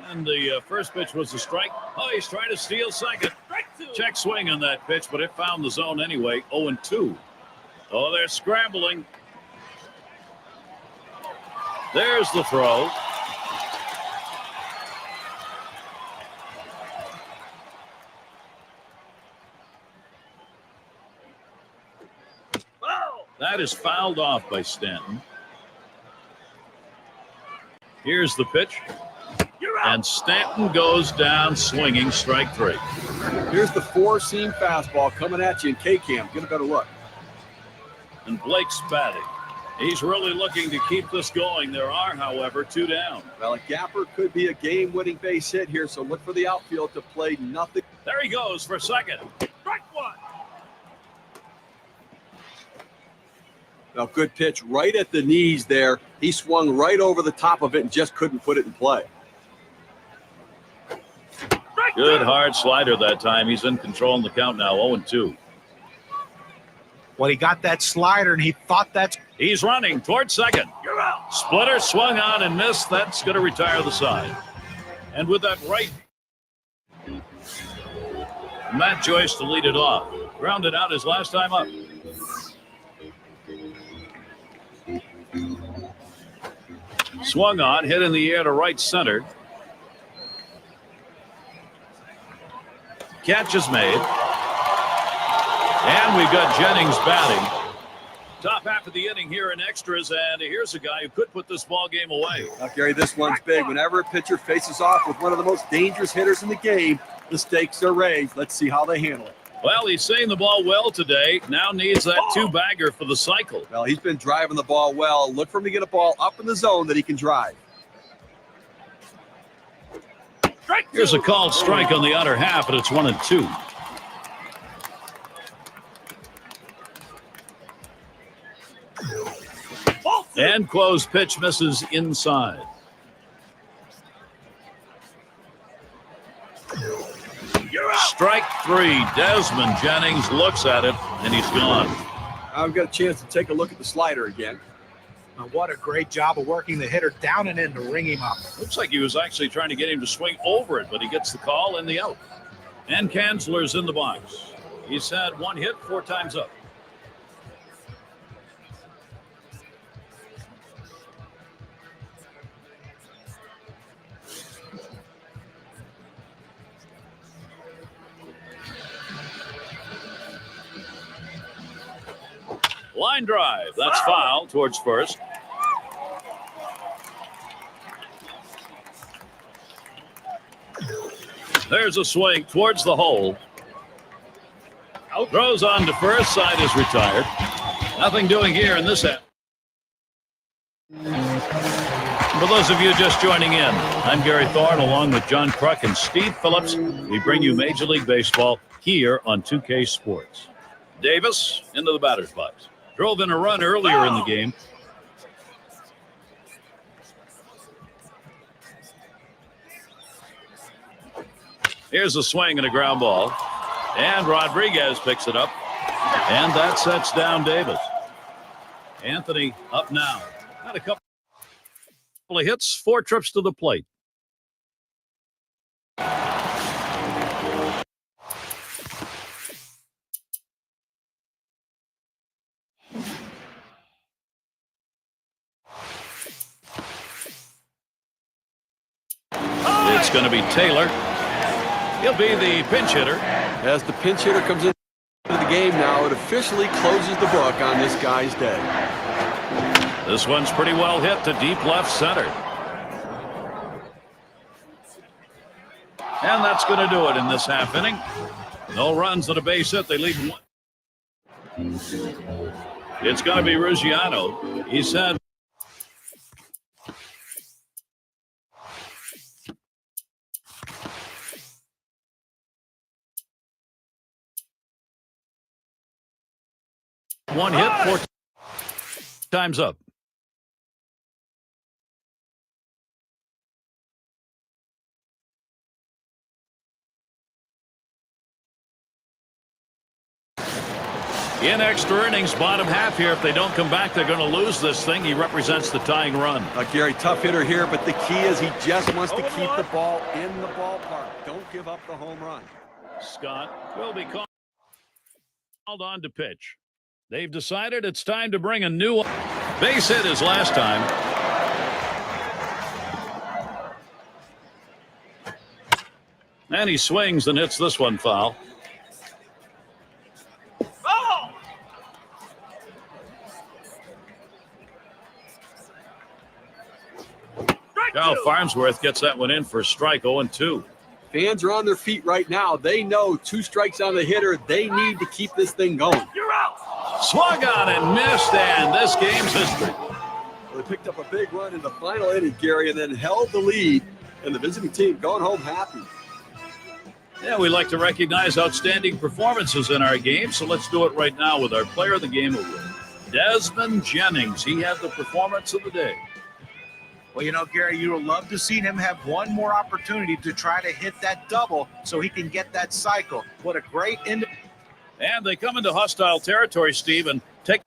And the first pitch was a strike. Oh, he's trying to steal second. Check swing on that pitch, but it found the zone anyway. 0-2. Oh, they're scrambling. There's the throw. That is fouled off by Stanton. Here's the pitch. And Stanton goes down swinging, strike 3. Here's the four-seam fastball coming at you in K-Cam. Get a better look. And Blake's batting. He's really looking to keep this going. There are, however, 2 down. Well, a gapper could be a game-winning base hit here, so look for the outfield to play nothing. There he goes for second. Strike 1. Now, good pitch right at the knees there. He swung right over the top of it and just couldn't put it in play. Good hard slider that time. He's in control in the count now, 0-2. Well, he got that slider, and he thought that's... He's running towards second. You're out. Splitter swung on and missed. That's going to retire the side. And with that right, Matt Joyce to lead it off. Grounded out his last time up. Swung on, hit in the air to right center. Catch is made. And we've got Jennings batting. Top half of the inning here in extras, and here's a guy who could put this ball game away. Now, Gary, this one's big. Whenever a pitcher faces off with one of the most dangerous hitters in the game, the stakes are raised. Let's see how they handle it. Well, he's seeing the ball well today. Now needs that 2-bagger for the cycle. Well, he's been driving the ball well. Look for him to get a ball up in the zone that he can drive. Here's a called strike on the outer half, and it's 1-2. And closed pitch misses inside. Strike 3. Desmond Jennings looks at it, and he's gone. I've got a chance to take a look at the slider again. What a great job of working the hitter down and in to ring him up. Looks like he was actually trying to get him to swing over it, but he gets the call and the out. And Kanzler's in the box. He's had 1 hit 4 times up. Line drive. That's foul towards first. There's a swing towards the hole. Throws on to first. Side is retired. Nothing doing here in this half. For those of you just joining in, I'm Gary Thorne along with John Kruk and Steve Phillips. We bring you Major League Baseball here on 2K Sports. Davis into the batter's box. Drove in a run earlier in the game. Here's a swing and a ground ball. And Rodriguez picks it up. And that sets down Davis. Anthony up now. Got a couple of hits, 4 trips to the plate. It's going to be Taylor. He'll be the pinch hitter. As the pinch hitter comes into the game now, it officially closes the book on this guy's day. This one's pretty well hit to deep left center. And that's going to do it in this half inning. No runs on a base hit. They lead 1. It's going to be Ruggiano. He said. One hit, 4 times up. In extra innings, bottom half here. If they don't come back, they're going to lose this thing. He represents the tying run. Gary, tough hitter here, but the key is he just wants to keep the ball in the ballpark. Don't give up the home run. Scott will be called on to pitch. They've decided it's time to bring a new base hit his last time. And he swings and hits this one foul. Kyle Farnsworth gets that one in for a strike, 0-2. Fans are on their feet right now. They know 2 strikes on the hitter. They need to keep this thing going. You're out. Swung on and missed, and this game's history. Well, they picked up a big run in the final inning, Gary, and then held the lead, and the visiting team going home happy. Yeah, we like to recognize outstanding performances in our game, so let's do it right now with our Player of the Game award. Desmond Jennings, he had the performance of the day. Well, you know, Gary, you would love to see him have one more opportunity to try to hit that double so he can get that cycle. What a great end. And they come into hostile territory, Steve, and take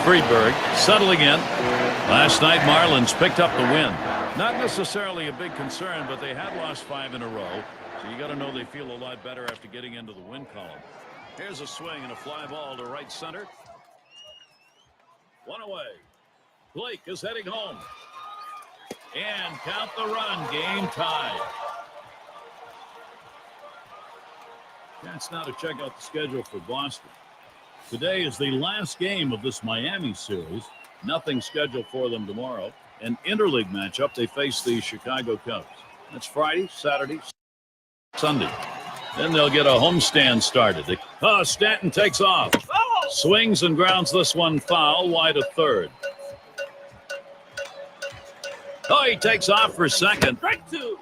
Friedberg settling in. Last night, Marlins picked up the win. Not necessarily a big concern, but they had lost 5 in a row. So you got to know they feel a lot better after getting into the win column. Here's a swing and a fly ball to right center. One away. Blake is heading home. And count the run. Game tied. Chance now to check out the schedule for Boston. Today is the last game of this Miami series. Nothing scheduled for them tomorrow. An interleague matchup. They face the Chicago Cubs. That's Friday, Saturday, Sunday. Then they'll get a homestand started. Stanton takes off. Swings and grounds this one foul, wide of third. He takes off for second. Strike 2.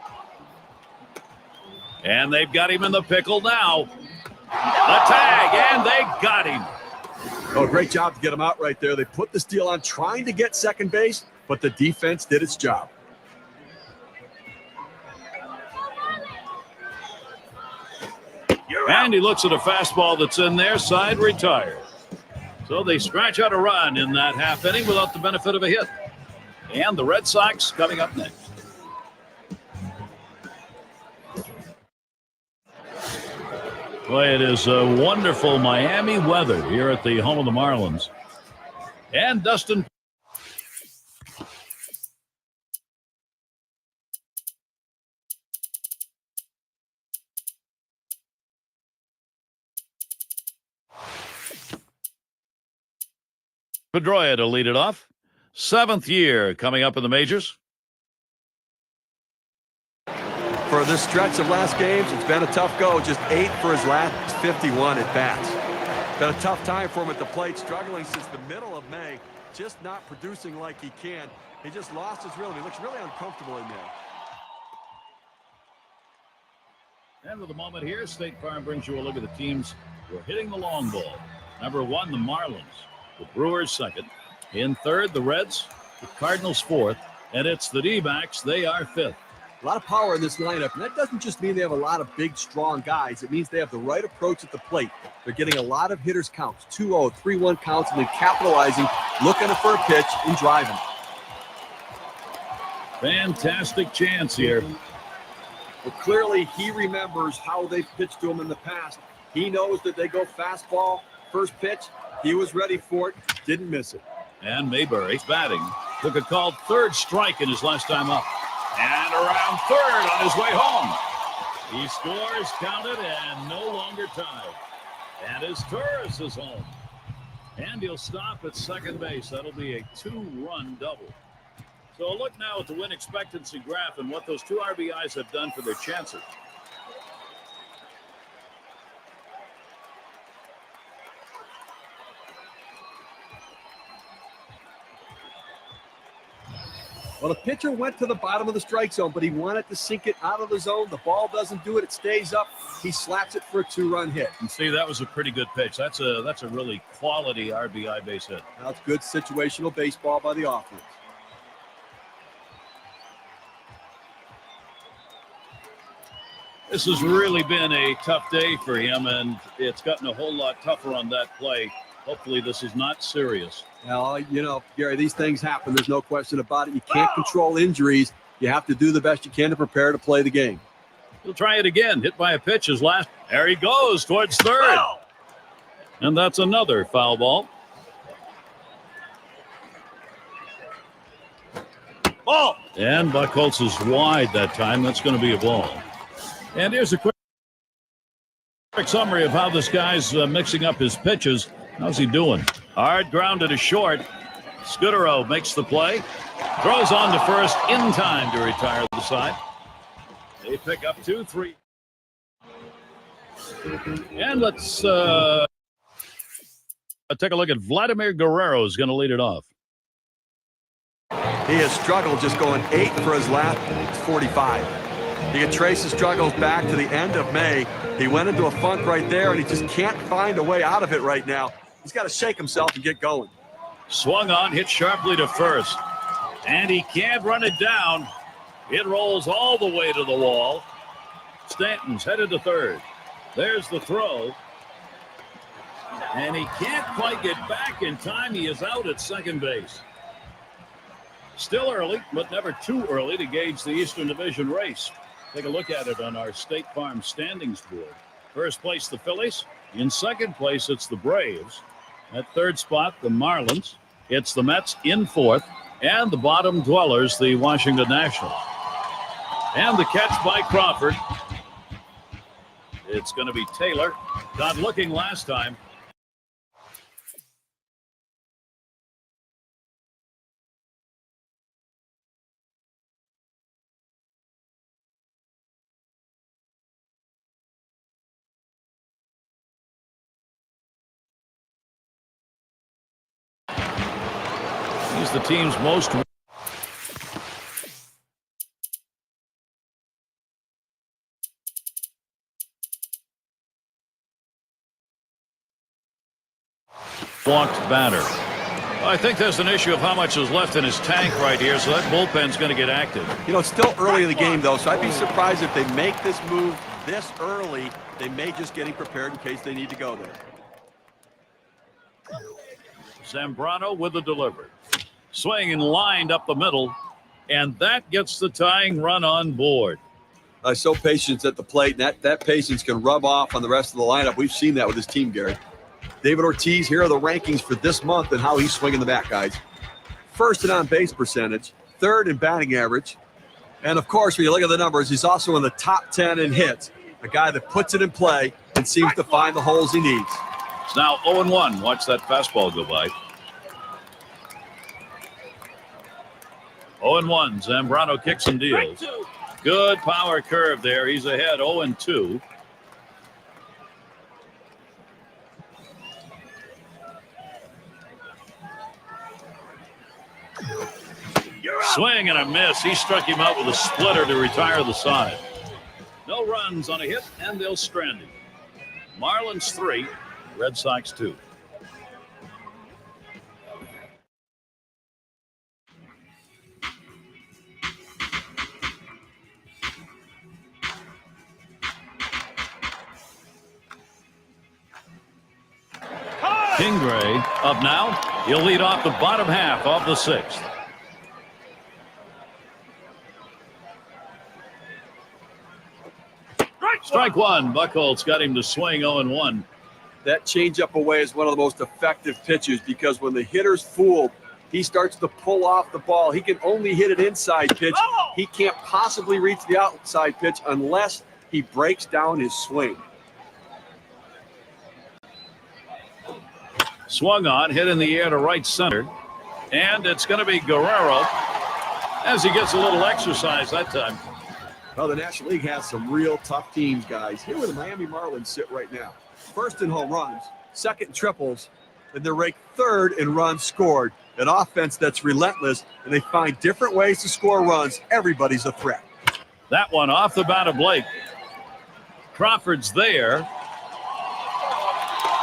And they've got him in the pickle now. The tag, and they got him. Oh, great job to get him out right there. They put the steal on trying to get second base, but the defense did its job. And he looks at a fastball that's in there, side retired. So they scratch out a run in that half inning without the benefit of a hit. And the Red Sox coming up next. Boy, it is a wonderful Miami weather here at the home of the Marlins. And Dustin Pedroia to lead it off. 7th year coming up in the majors. For this stretch of last games, it's been a tough go. Just 8 for his last 51 at bats. Been a tough time for him at the plate, struggling since the middle of May, just not producing like he can. He just lost his rhythm. He looks really uncomfortable in there. And with the moment here, State Farm brings you a look at the teams who are hitting the long ball. Number 1, the Marlins. The Brewers 2nd. In 3rd, the Reds. The Cardinals 4th. And it's the D-backs. They are 5th. A lot of power in this lineup, and that doesn't just mean they have a lot of big, strong guys. It means they have the right approach at the plate. They're getting a lot of hitters counts, 2-0, 3-1 counts, and then capitalizing, looking for a pitch, and driving. Fantastic chance here. Well, clearly he remembers how they've pitched to him in the past. He knows that they go fastball, first pitch. He was ready for it, didn't miss it. And Mayberry's batting. Took a called 3rd strike in his last time up. And around 3rd on his way home. He scores, counted, and no longer tied. And his Torres is home. And he'll stop at second base. That'll be a 2-run double. So look now at the win expectancy graph and what those 2 RBIs have done for their chances. Well, the pitcher went to the bottom of the strike zone, but he wanted to sink it out of the zone. The ball doesn't do it. It stays up. He slaps it for a 2-run hit. And see, that was a pretty good pitch. That's a really quality RBI base hit. That's good situational baseball by the offense. This has really been a tough day for him, and it's gotten a whole lot tougher on that play. Hopefully this is not serious. Well, you know, Gary, these things happen. There's no question about it. You can't control injuries. You have to do the best you can to prepare to play the game. He'll try it again. Hit by a pitch his last. There he goes towards 3rd. And that's another foul ball. Ball. And Buchholz is wide that time. That's going to be a ball. And here's a quick summary of how this guy's mixing up his pitches. How's he doing? Hard grounded to short. Scudero makes the play. Throws on to first in time to retire the side. They pick up 2-3. And let's take a look at Vladimir Guerrero is going to lead it off. He has struggled, just going 8 for his last 45. You can trace his struggles back to the end of May. He went into a funk right there, and he just can't find a way out of it right now. He's got to shake himself and get going. Swung on, hit sharply to first. And he can't run it down. It rolls all the way to the wall. Stanton's headed to 3rd. There's the throw. And he can't quite get back in time. He is out at second base. Still early, but never too early to gauge the Eastern Division race. Take a look at it on our State Farm standings board. First place, the Phillies. In second place, it's the Braves. At third spot, the Marlins. It's the Mets in fourth. And the bottom dwellers, the Washington Nationals. And the catch by Crawford. It's going to be Taylor. Not looking last time. He's the team's most. Walked batter. I think there's an issue of how much is left in his tank right here, so that bullpen's going to get active. You know, it's still early in the game, though, so I'd be surprised if they make this move this early. They may just getting prepared in case they need to go there. Zambrano with the delivery. Swing and lined up the middle, and that gets the tying run on board. So patience at the plate, and that patience can rub off on the rest of the lineup. We've seen that with his team, Gary. David Ortiz, here are the rankings for this month and how he's swinging the bat, guys. First in on-base percentage, third in batting average, and of course, when you look at the numbers, he's also in the top 10 in hits. A guy that puts it in play and seems to find the holes he needs. It's now 0-1. Watch that fastball go by. 0-1. Zambrano kicks and deals. Good power curve there. He's ahead 0-2. Swing and a miss. He struck him out with a splitter to retire the side. No runs on a hit, and they'll strand him. Marlins 3, Red Sox 2. Kingray up now. He'll lead off the bottom half of the sixth. Strike one. Buchholz got him to swing 0-1. That changeup away is one of the most effective pitches because when the hitter's fooled, he starts to pull off the ball. He can only hit an inside pitch. He can't possibly reach the outside pitch unless he breaks down his swing. Swung on, hit in the air to right center. And it's going to be Guerrero as he gets a little exercise that time. Well, the National League has some real tough teams, guys. Here where the Miami Marlins sit right now. First in home runs, second in triples, and they're ranked third in runs scored. An offense that's relentless, and they find different ways to score runs. Everybody's a threat. That one off the bat of Blake. Crawford's there.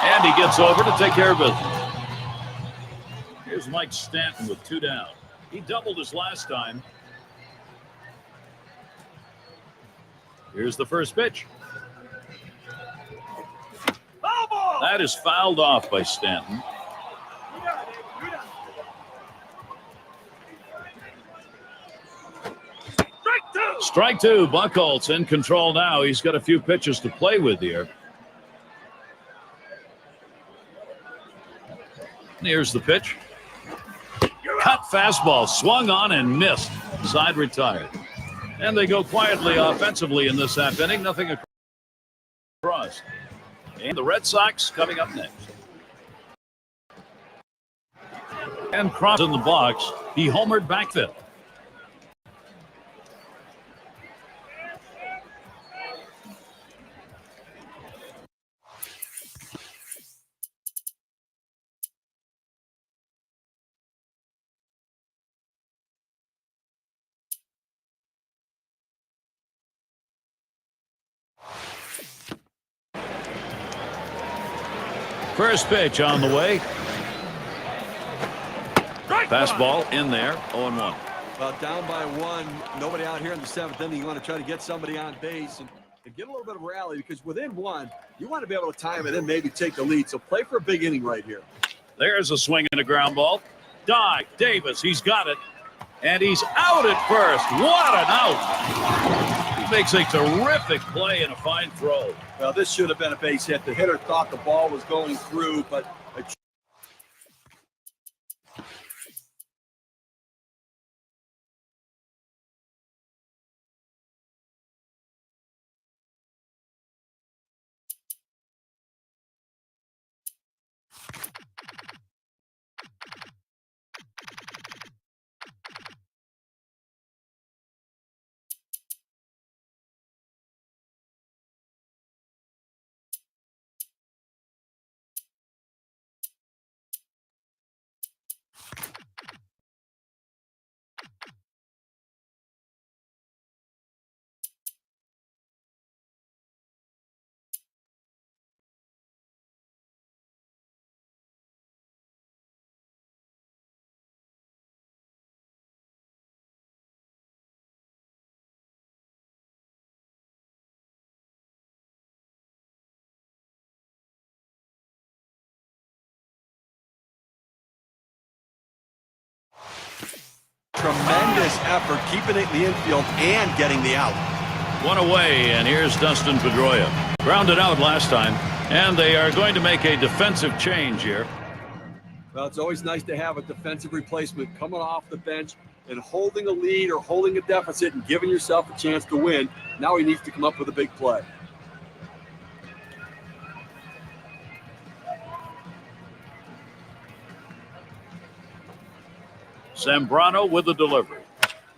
And he gets over to take care of business. Here's Mike Stanton with 2 down. He doubled his last time. Here's the first pitch. That is fouled off by Stanton. Strike two. Buchholz in control now. He's got a few pitches to play with here. Here's the pitch. Cut fastball, swung on and missed. Side retired. And they go quietly offensively in this half inning. Nothing across. And the Red Sox coming up next. And Cross in the box. He homered back fifth. First pitch on the way. Fastball in there, 0-1. Well, down by one, nobody out here in the seventh inning. You want to try to get somebody on base. And and get a little bit of rally, because within one, you want to be able to time it and maybe take the lead. So play for a big inning right here. There's a swing and a ground ball. Dive, Davis, he's got it. And he's out at first. What an out. He makes a terrific play and a fine throw. Well, this should have been a base hit. The hitter thought the ball was going through, but tremendous effort keeping it in the infield and getting the out. One away, and here's Dustin Pedroia. Grounded out last time, and they are going to make a defensive change here. Well, it's always nice to have a defensive replacement coming off the bench and holding a lead or holding a deficit and giving yourself a chance to win. Now he needs to come up with a big play. Zambrano with the delivery.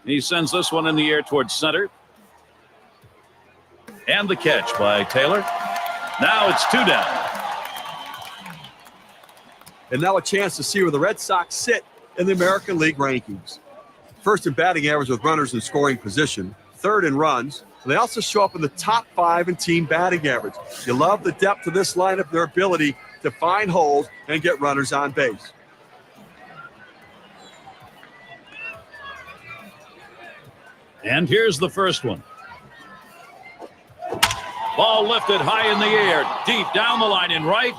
He sends this one in the air towards center. And the catch by Taylor. Now it's 2 down. And now a chance to see where the Red Sox sit in the American League rankings. First in batting average with runners in scoring position. Third in runs. And they also show up in the top 5 in team batting average. You love the depth of this lineup, their ability to find holes and get runners on base. And here's the first one. Ball lifted high in the air, deep down the line in right.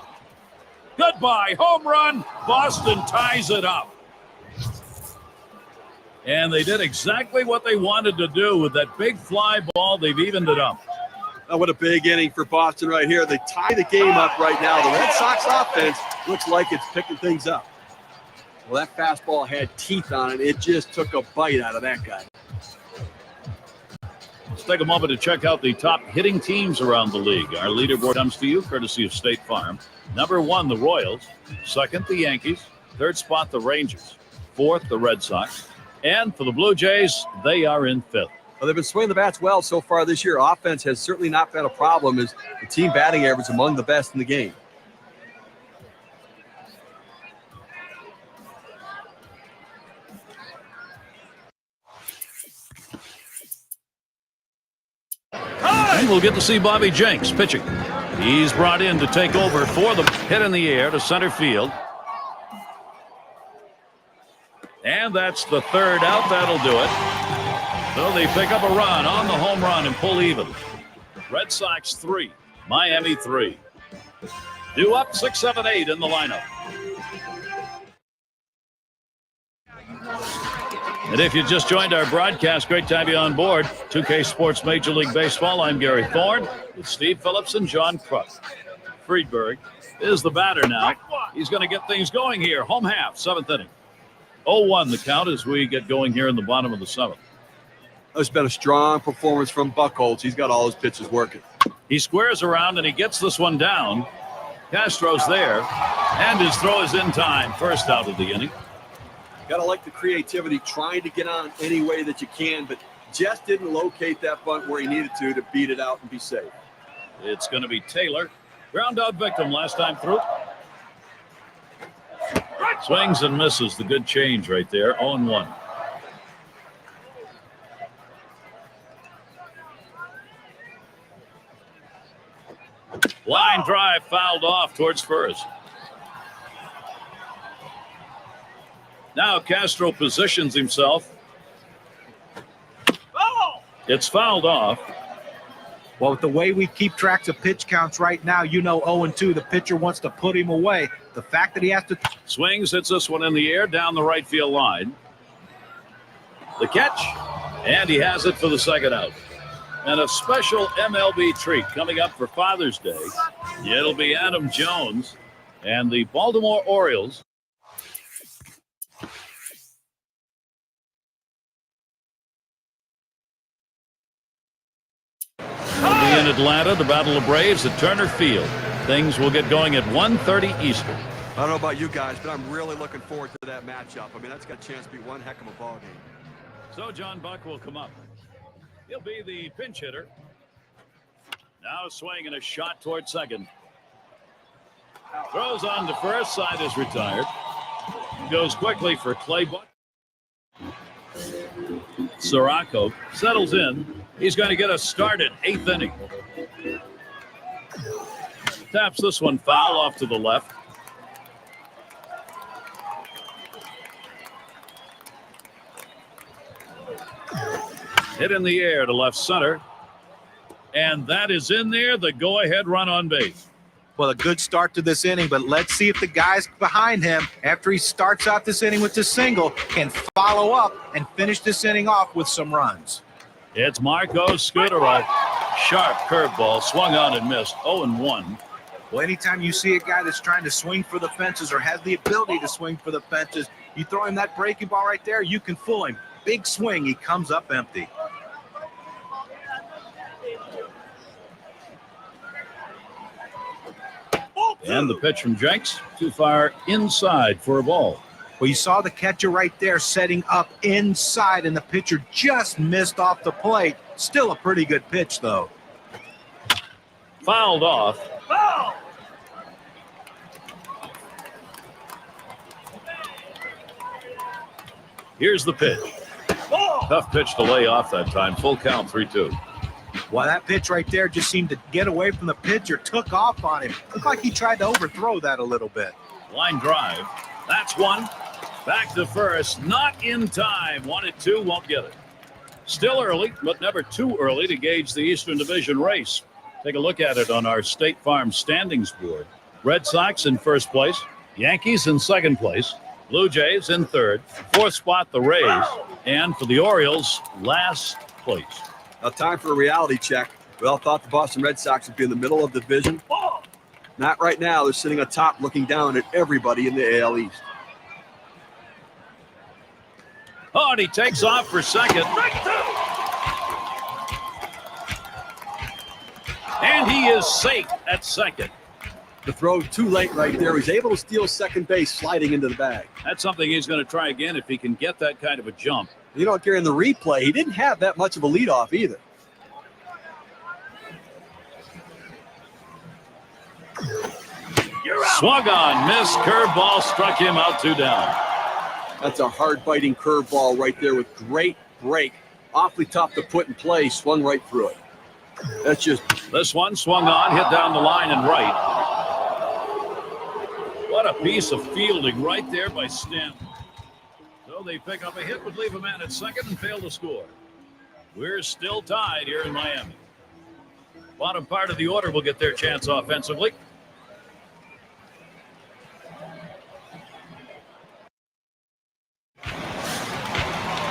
Goodbye, home run. Boston ties it up. And they did exactly what they wanted to do with that big fly ball. They've evened it up. Oh, what a big inning for Boston right here. They tie the game up right now. The Red Sox offense looks like it's picking things up. Well, that fastball had teeth on it. It just took a bite out of that guy. Let's take a moment to check out the top hitting teams around the league. Our leaderboard comes to you courtesy of State Farm. Number 1, the Royals. Second, the Yankees. Third spot, the Rangers. Fourth, the Red Sox. And for the Blue Jays, they are in 5th. Well, they've been swinging the bats well so far this year. Offense has certainly not been a problem, as the team batting average among the best in the game. And we'll get to see Bobby Jenks pitching. He's brought in to take over for the hit in the air to center field. And that's the 3rd out. That'll do it. So they pick up a run on the home run and pull even. Red Sox 3, Miami 3. Due up 6, 7, 8 in the lineup. And if you just joined our broadcast, great to have you on board. 2K Sports Major League Baseball. I'm Gary Thorne with Steve Phillips and John Kruk. Friedberg is the batter now. He's going to get things going here. Home half, 7th inning. 0-1 the count as we get going here in the bottom of the 7th. It's been a strong performance from Buchholz. He's got all his pitches working. He squares around and he gets this one down. Castro's there, and his throw is in time. First out of the inning. Got to like the creativity, trying to get on any way that you can, but just didn't locate that bunt where he needed to beat it out and be safe. It's going to be Taylor. Ground out victim last time through. Swings and misses. The good change right there. 0-1. Line drive fouled off towards first. Now Castro positions himself. It's fouled off. Well, with the way we keep tracks of pitch counts right now, you know 0-2, the pitcher wants to put him away. The fact that he has to... Swings, hits this one in the air down the right field line. The catch, and he has it for the second out. And a special MLB treat coming up for Father's Day. It'll be Adam Jones and the Baltimore Orioles. It'll be in Atlanta, the Battle of Braves at Turner Field. Things will get going at 1:30 Eastern. I don't know about you guys, but I'm really looking forward to that matchup. I mean, that's got a chance to be one heck of a ball game. So John Buck will come up. He'll be the pinch hitter. Now a swing and a shot toward second. Throws on to first, side is retired. Goes quickly for Clay Buck. Sirocco settles in. He's going to get us started, 8th inning. Taps this one foul off to the left. Hit in the air to left center. And that is in there, the go-ahead run on base. Well, a good start to this inning, but let's see if the guys behind him, after he starts out this inning with the single, can follow up and finish this inning off with some runs. It's Marco Scudero. Sharp curveball, swung on and missed, 0-1. Well, anytime you see a guy that's trying to swing for the fences or has the ability to swing for the fences, you throw him that breaking ball right there, you can fool him. Big swing, he comes up empty. And the pitch from Jenks, too far inside for a ball. Well, you saw the catcher right there setting up inside, and the pitcher just missed off the plate. Still a pretty good pitch, though. Fouled off. Foul! Here's the pitch. Tough pitch to lay off that time. Full count, 3-2. Well, that pitch right there just seemed to get away from the pitcher, took off on him. Looked like he tried to overthrow that a little bit. Line drive. That's one. Back to first. Not in time. 1-2. Won't get it. Still early, but never too early to gauge the Eastern Division race. Take a look at it on our State Farm standings board. Red Sox in first place. Yankees in second place. Blue Jays in third. Fourth spot, the Rays. And for the Orioles, last place. Now, time for a reality check. We all thought the Boston Red Sox would be in the middle of the division. Not right now. They're sitting atop looking down at everybody in the AL East. Oh, and he takes off for second. And he is safe at second. The throw too late right there. He's able to steal second base sliding into the bag. That's something he's going to try again if he can get that kind of a jump. You know, Gary, in the replay, he didn't have that much of a leadoff either. Swung on, missed, curveball, struck him out, 2 down. That's a hard-biting curveball right there with great break. Awfully tough to put in play, swung right through it. That's just... This one swung on, hit down the line and right. What a piece of fielding right there by Stanton. So they pick up a hit, would leave a man at second and fail to score. We're still tied here in Miami. Bottom part of the order will get their chance offensively.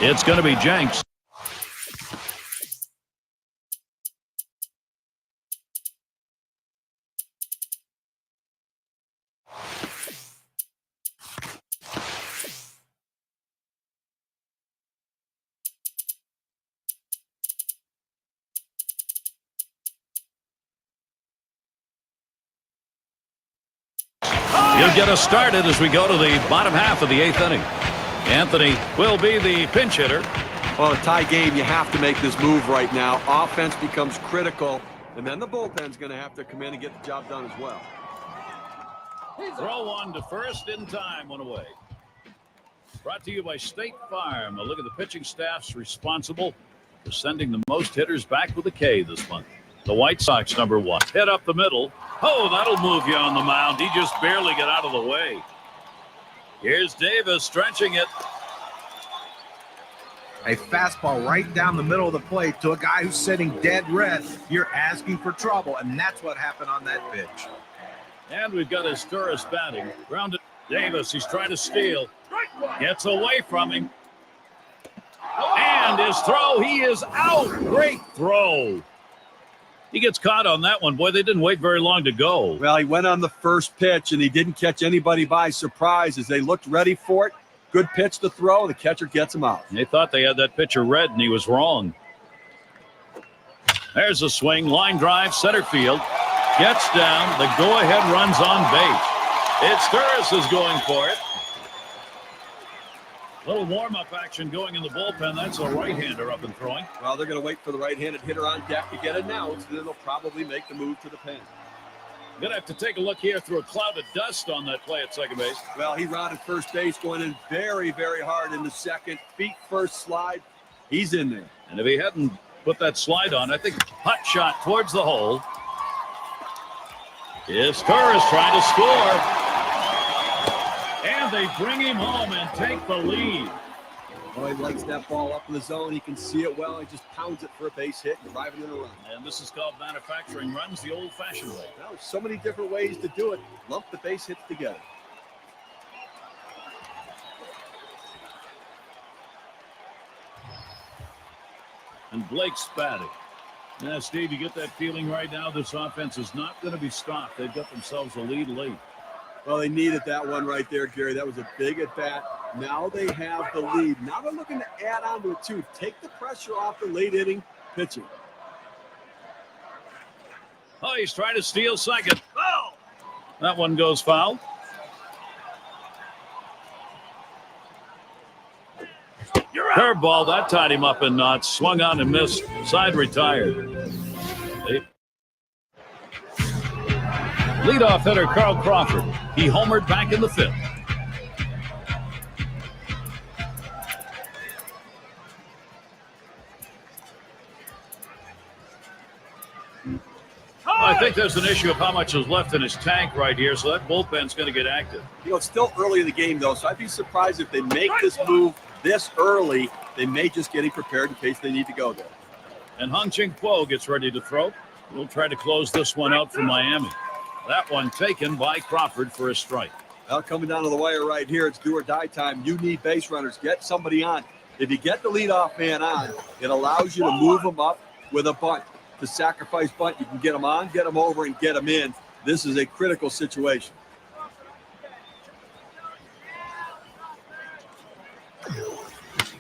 It's going to be Jenks. He'll get us started as we go to the bottom half of the 8th inning. Anthony will be the pinch hitter. Well, a tie game, you have to make this move right now. Offense becomes critical, and then the bullpen's going to have to come in and get the job done as well. Throw one to first in time, one away. Brought to you by State Farm. A look at the pitching staffs responsible for sending the most hitters back with a K this month. The White Sox, #1. Hit up the middle. Oh, that'll move you on the mound. He just barely got out of the way. Here's Davis stretching it. a fastball right down the middle of the plate to a guy who's sitting dead red, you're asking for trouble, and that's what happened on that pitch. And we've got Asturis batting. Grounded Davis, he's trying to steal. Gets away from him. And his throw, he is out. Great throw. He gets caught on that one. Boy, they didn't wait very long to go. Well, he went on the first pitch, and he didn't catch anybody by surprise as they looked ready for it. Good pitch to throw. The catcher gets him out. They thought they had that pitcher read, and he was wrong. There's a swing. Line drive, center field. Gets down. The go-ahead runs on base. Asturis is going for it. Little warm-up action going in the bullpen. That's a right-hander up and throwing. Well, they're going to wait for the right-handed hitter on deck to get it now, so then they'll probably make the move to the pen. Going to have to take a look here through a cloud of dust on that play at second base. Well, he rounded first base, going in very, very hard in the second. Feet first slide. He's in there. And if he hadn't put that slide on, I think hot shot towards the hole. Asturis trying to score. And they bring him home and take the lead. Oh, he likes that ball up in the zone. He can see it well. He just pounds it for a base hit and driving in a run. And this is called manufacturing runs the old-fashioned way. Well, there's so many different ways to do it. Lump the base hits together. And Blake's batting. Now, Steve, you get that feeling right now this offense is not going to be stopped. They've got themselves a lead late. Well, they needed that one right there, Gary. That was a big at-bat. Now they have the lead. Now they're looking to add on to it, too. Take the pressure off the late-inning pitching. Oh, he's trying to steal second. Oh! That one goes foul. Curveball, that tied him up in knots. Swung on and missed. Side retired. Leadoff hitter Carl Crawford. He homered back in the fifth. I think there's an issue of how much is left in his tank right here, so that bullpen's going to get active. You know, it's still early in the game, though, so I'd be surprised if they make this move this early. They may just get him prepared in case they need to go there. And Hung Ching Kuo gets ready to throw. We'll try to close this one out for Miami. That one taken by Crawford for a strike. Well, coming down to the wire right here, it's do or die time. You need base runners. Get somebody on. If you get the leadoff man on, it allows you to move them up with a bunt. To sacrifice bunt, you can get them on, get them over, and get them in. This is a critical situation.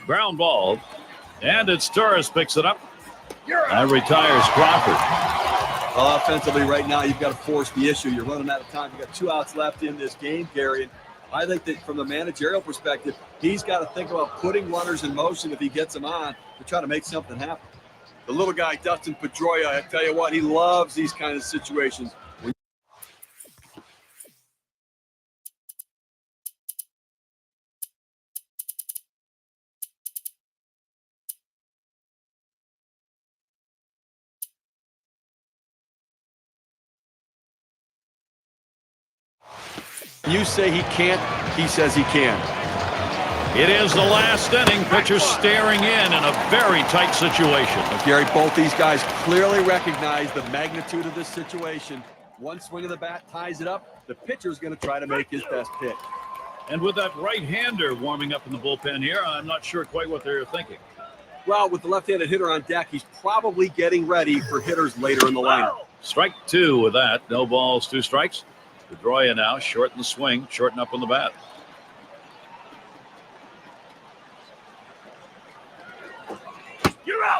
Ground ball. And it's Torres picks it up. And retires Crawford. Well, offensively right now, you've got to force the issue. You're running out of time. You've got 2 outs left in this game, Gary. And I think that from the managerial perspective, he's got to think about putting runners in motion if he gets them on to try to make something happen. The little guy, Dustin Pedroia, I tell you what, he loves these kind of situations. You say he can't, he says he can. It is the last inning. Pitcher staring in a very tight situation. But Gary, both these guys clearly recognize the magnitude of this situation. One swing of the bat ties it up. The pitcher's going to try to make his best pitch. And with that right-hander warming up in the bullpen here, I'm not sure quite what they're thinking. Well, with the left-handed hitter on deck, he's probably getting ready for hitters later in the lineup. Strike 2 with that. No balls, 2 strikes. Pedroia now, shorten the swing, shorten up on the bat.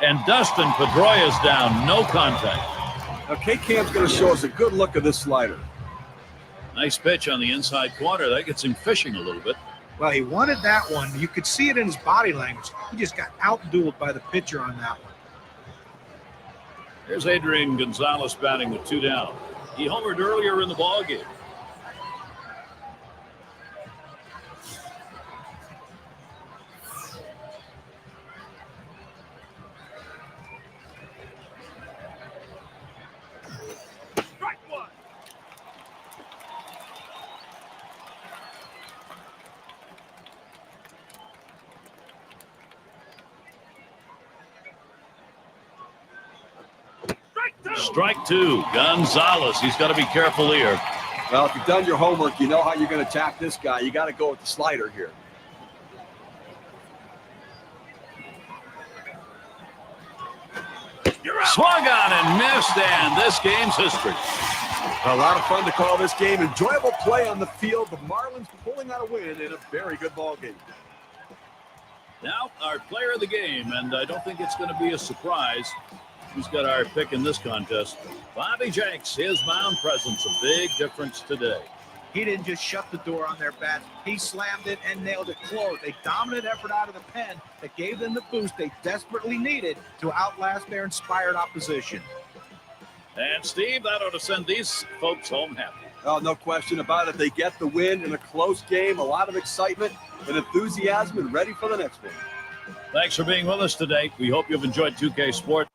And Dustin Pedroia's down, no contact. Now, K-Cam's going to show us a good look at this slider. Nice pitch on the inside corner. That gets him fishing a little bit. Well, he wanted that one. You could see it in his body language. He just got outdueled by the pitcher on that one. There's Adrian Gonzalez batting with 2 down. He homered earlier in the ballgame. Strike two. Gonzalez. He's got to be careful here. Well, if you've done your homework, you know how you're going to attack this guy. You got to go with the slider here. Swung on and missed, and this game's history. A lot of fun to call this game. Enjoyable play on the field. The Marlins pulling out a win in a very good ball game. Now, our player of the game, and I don't think it's going to be a surprise. Who's got our pick in this contest? Bobby Jenks, his mound presence, a big difference today. He didn't just shut the door on their bats. He slammed it and nailed it closed. A dominant effort out of the pen that gave them the boost they desperately needed to outlast their inspired opposition. And, Steve, that ought to send these folks home happy. Oh, no question about it. They get the win in a close game. A lot of excitement and enthusiasm and ready for the next one. Thanks for being with us today. We hope you've enjoyed 2K Sports.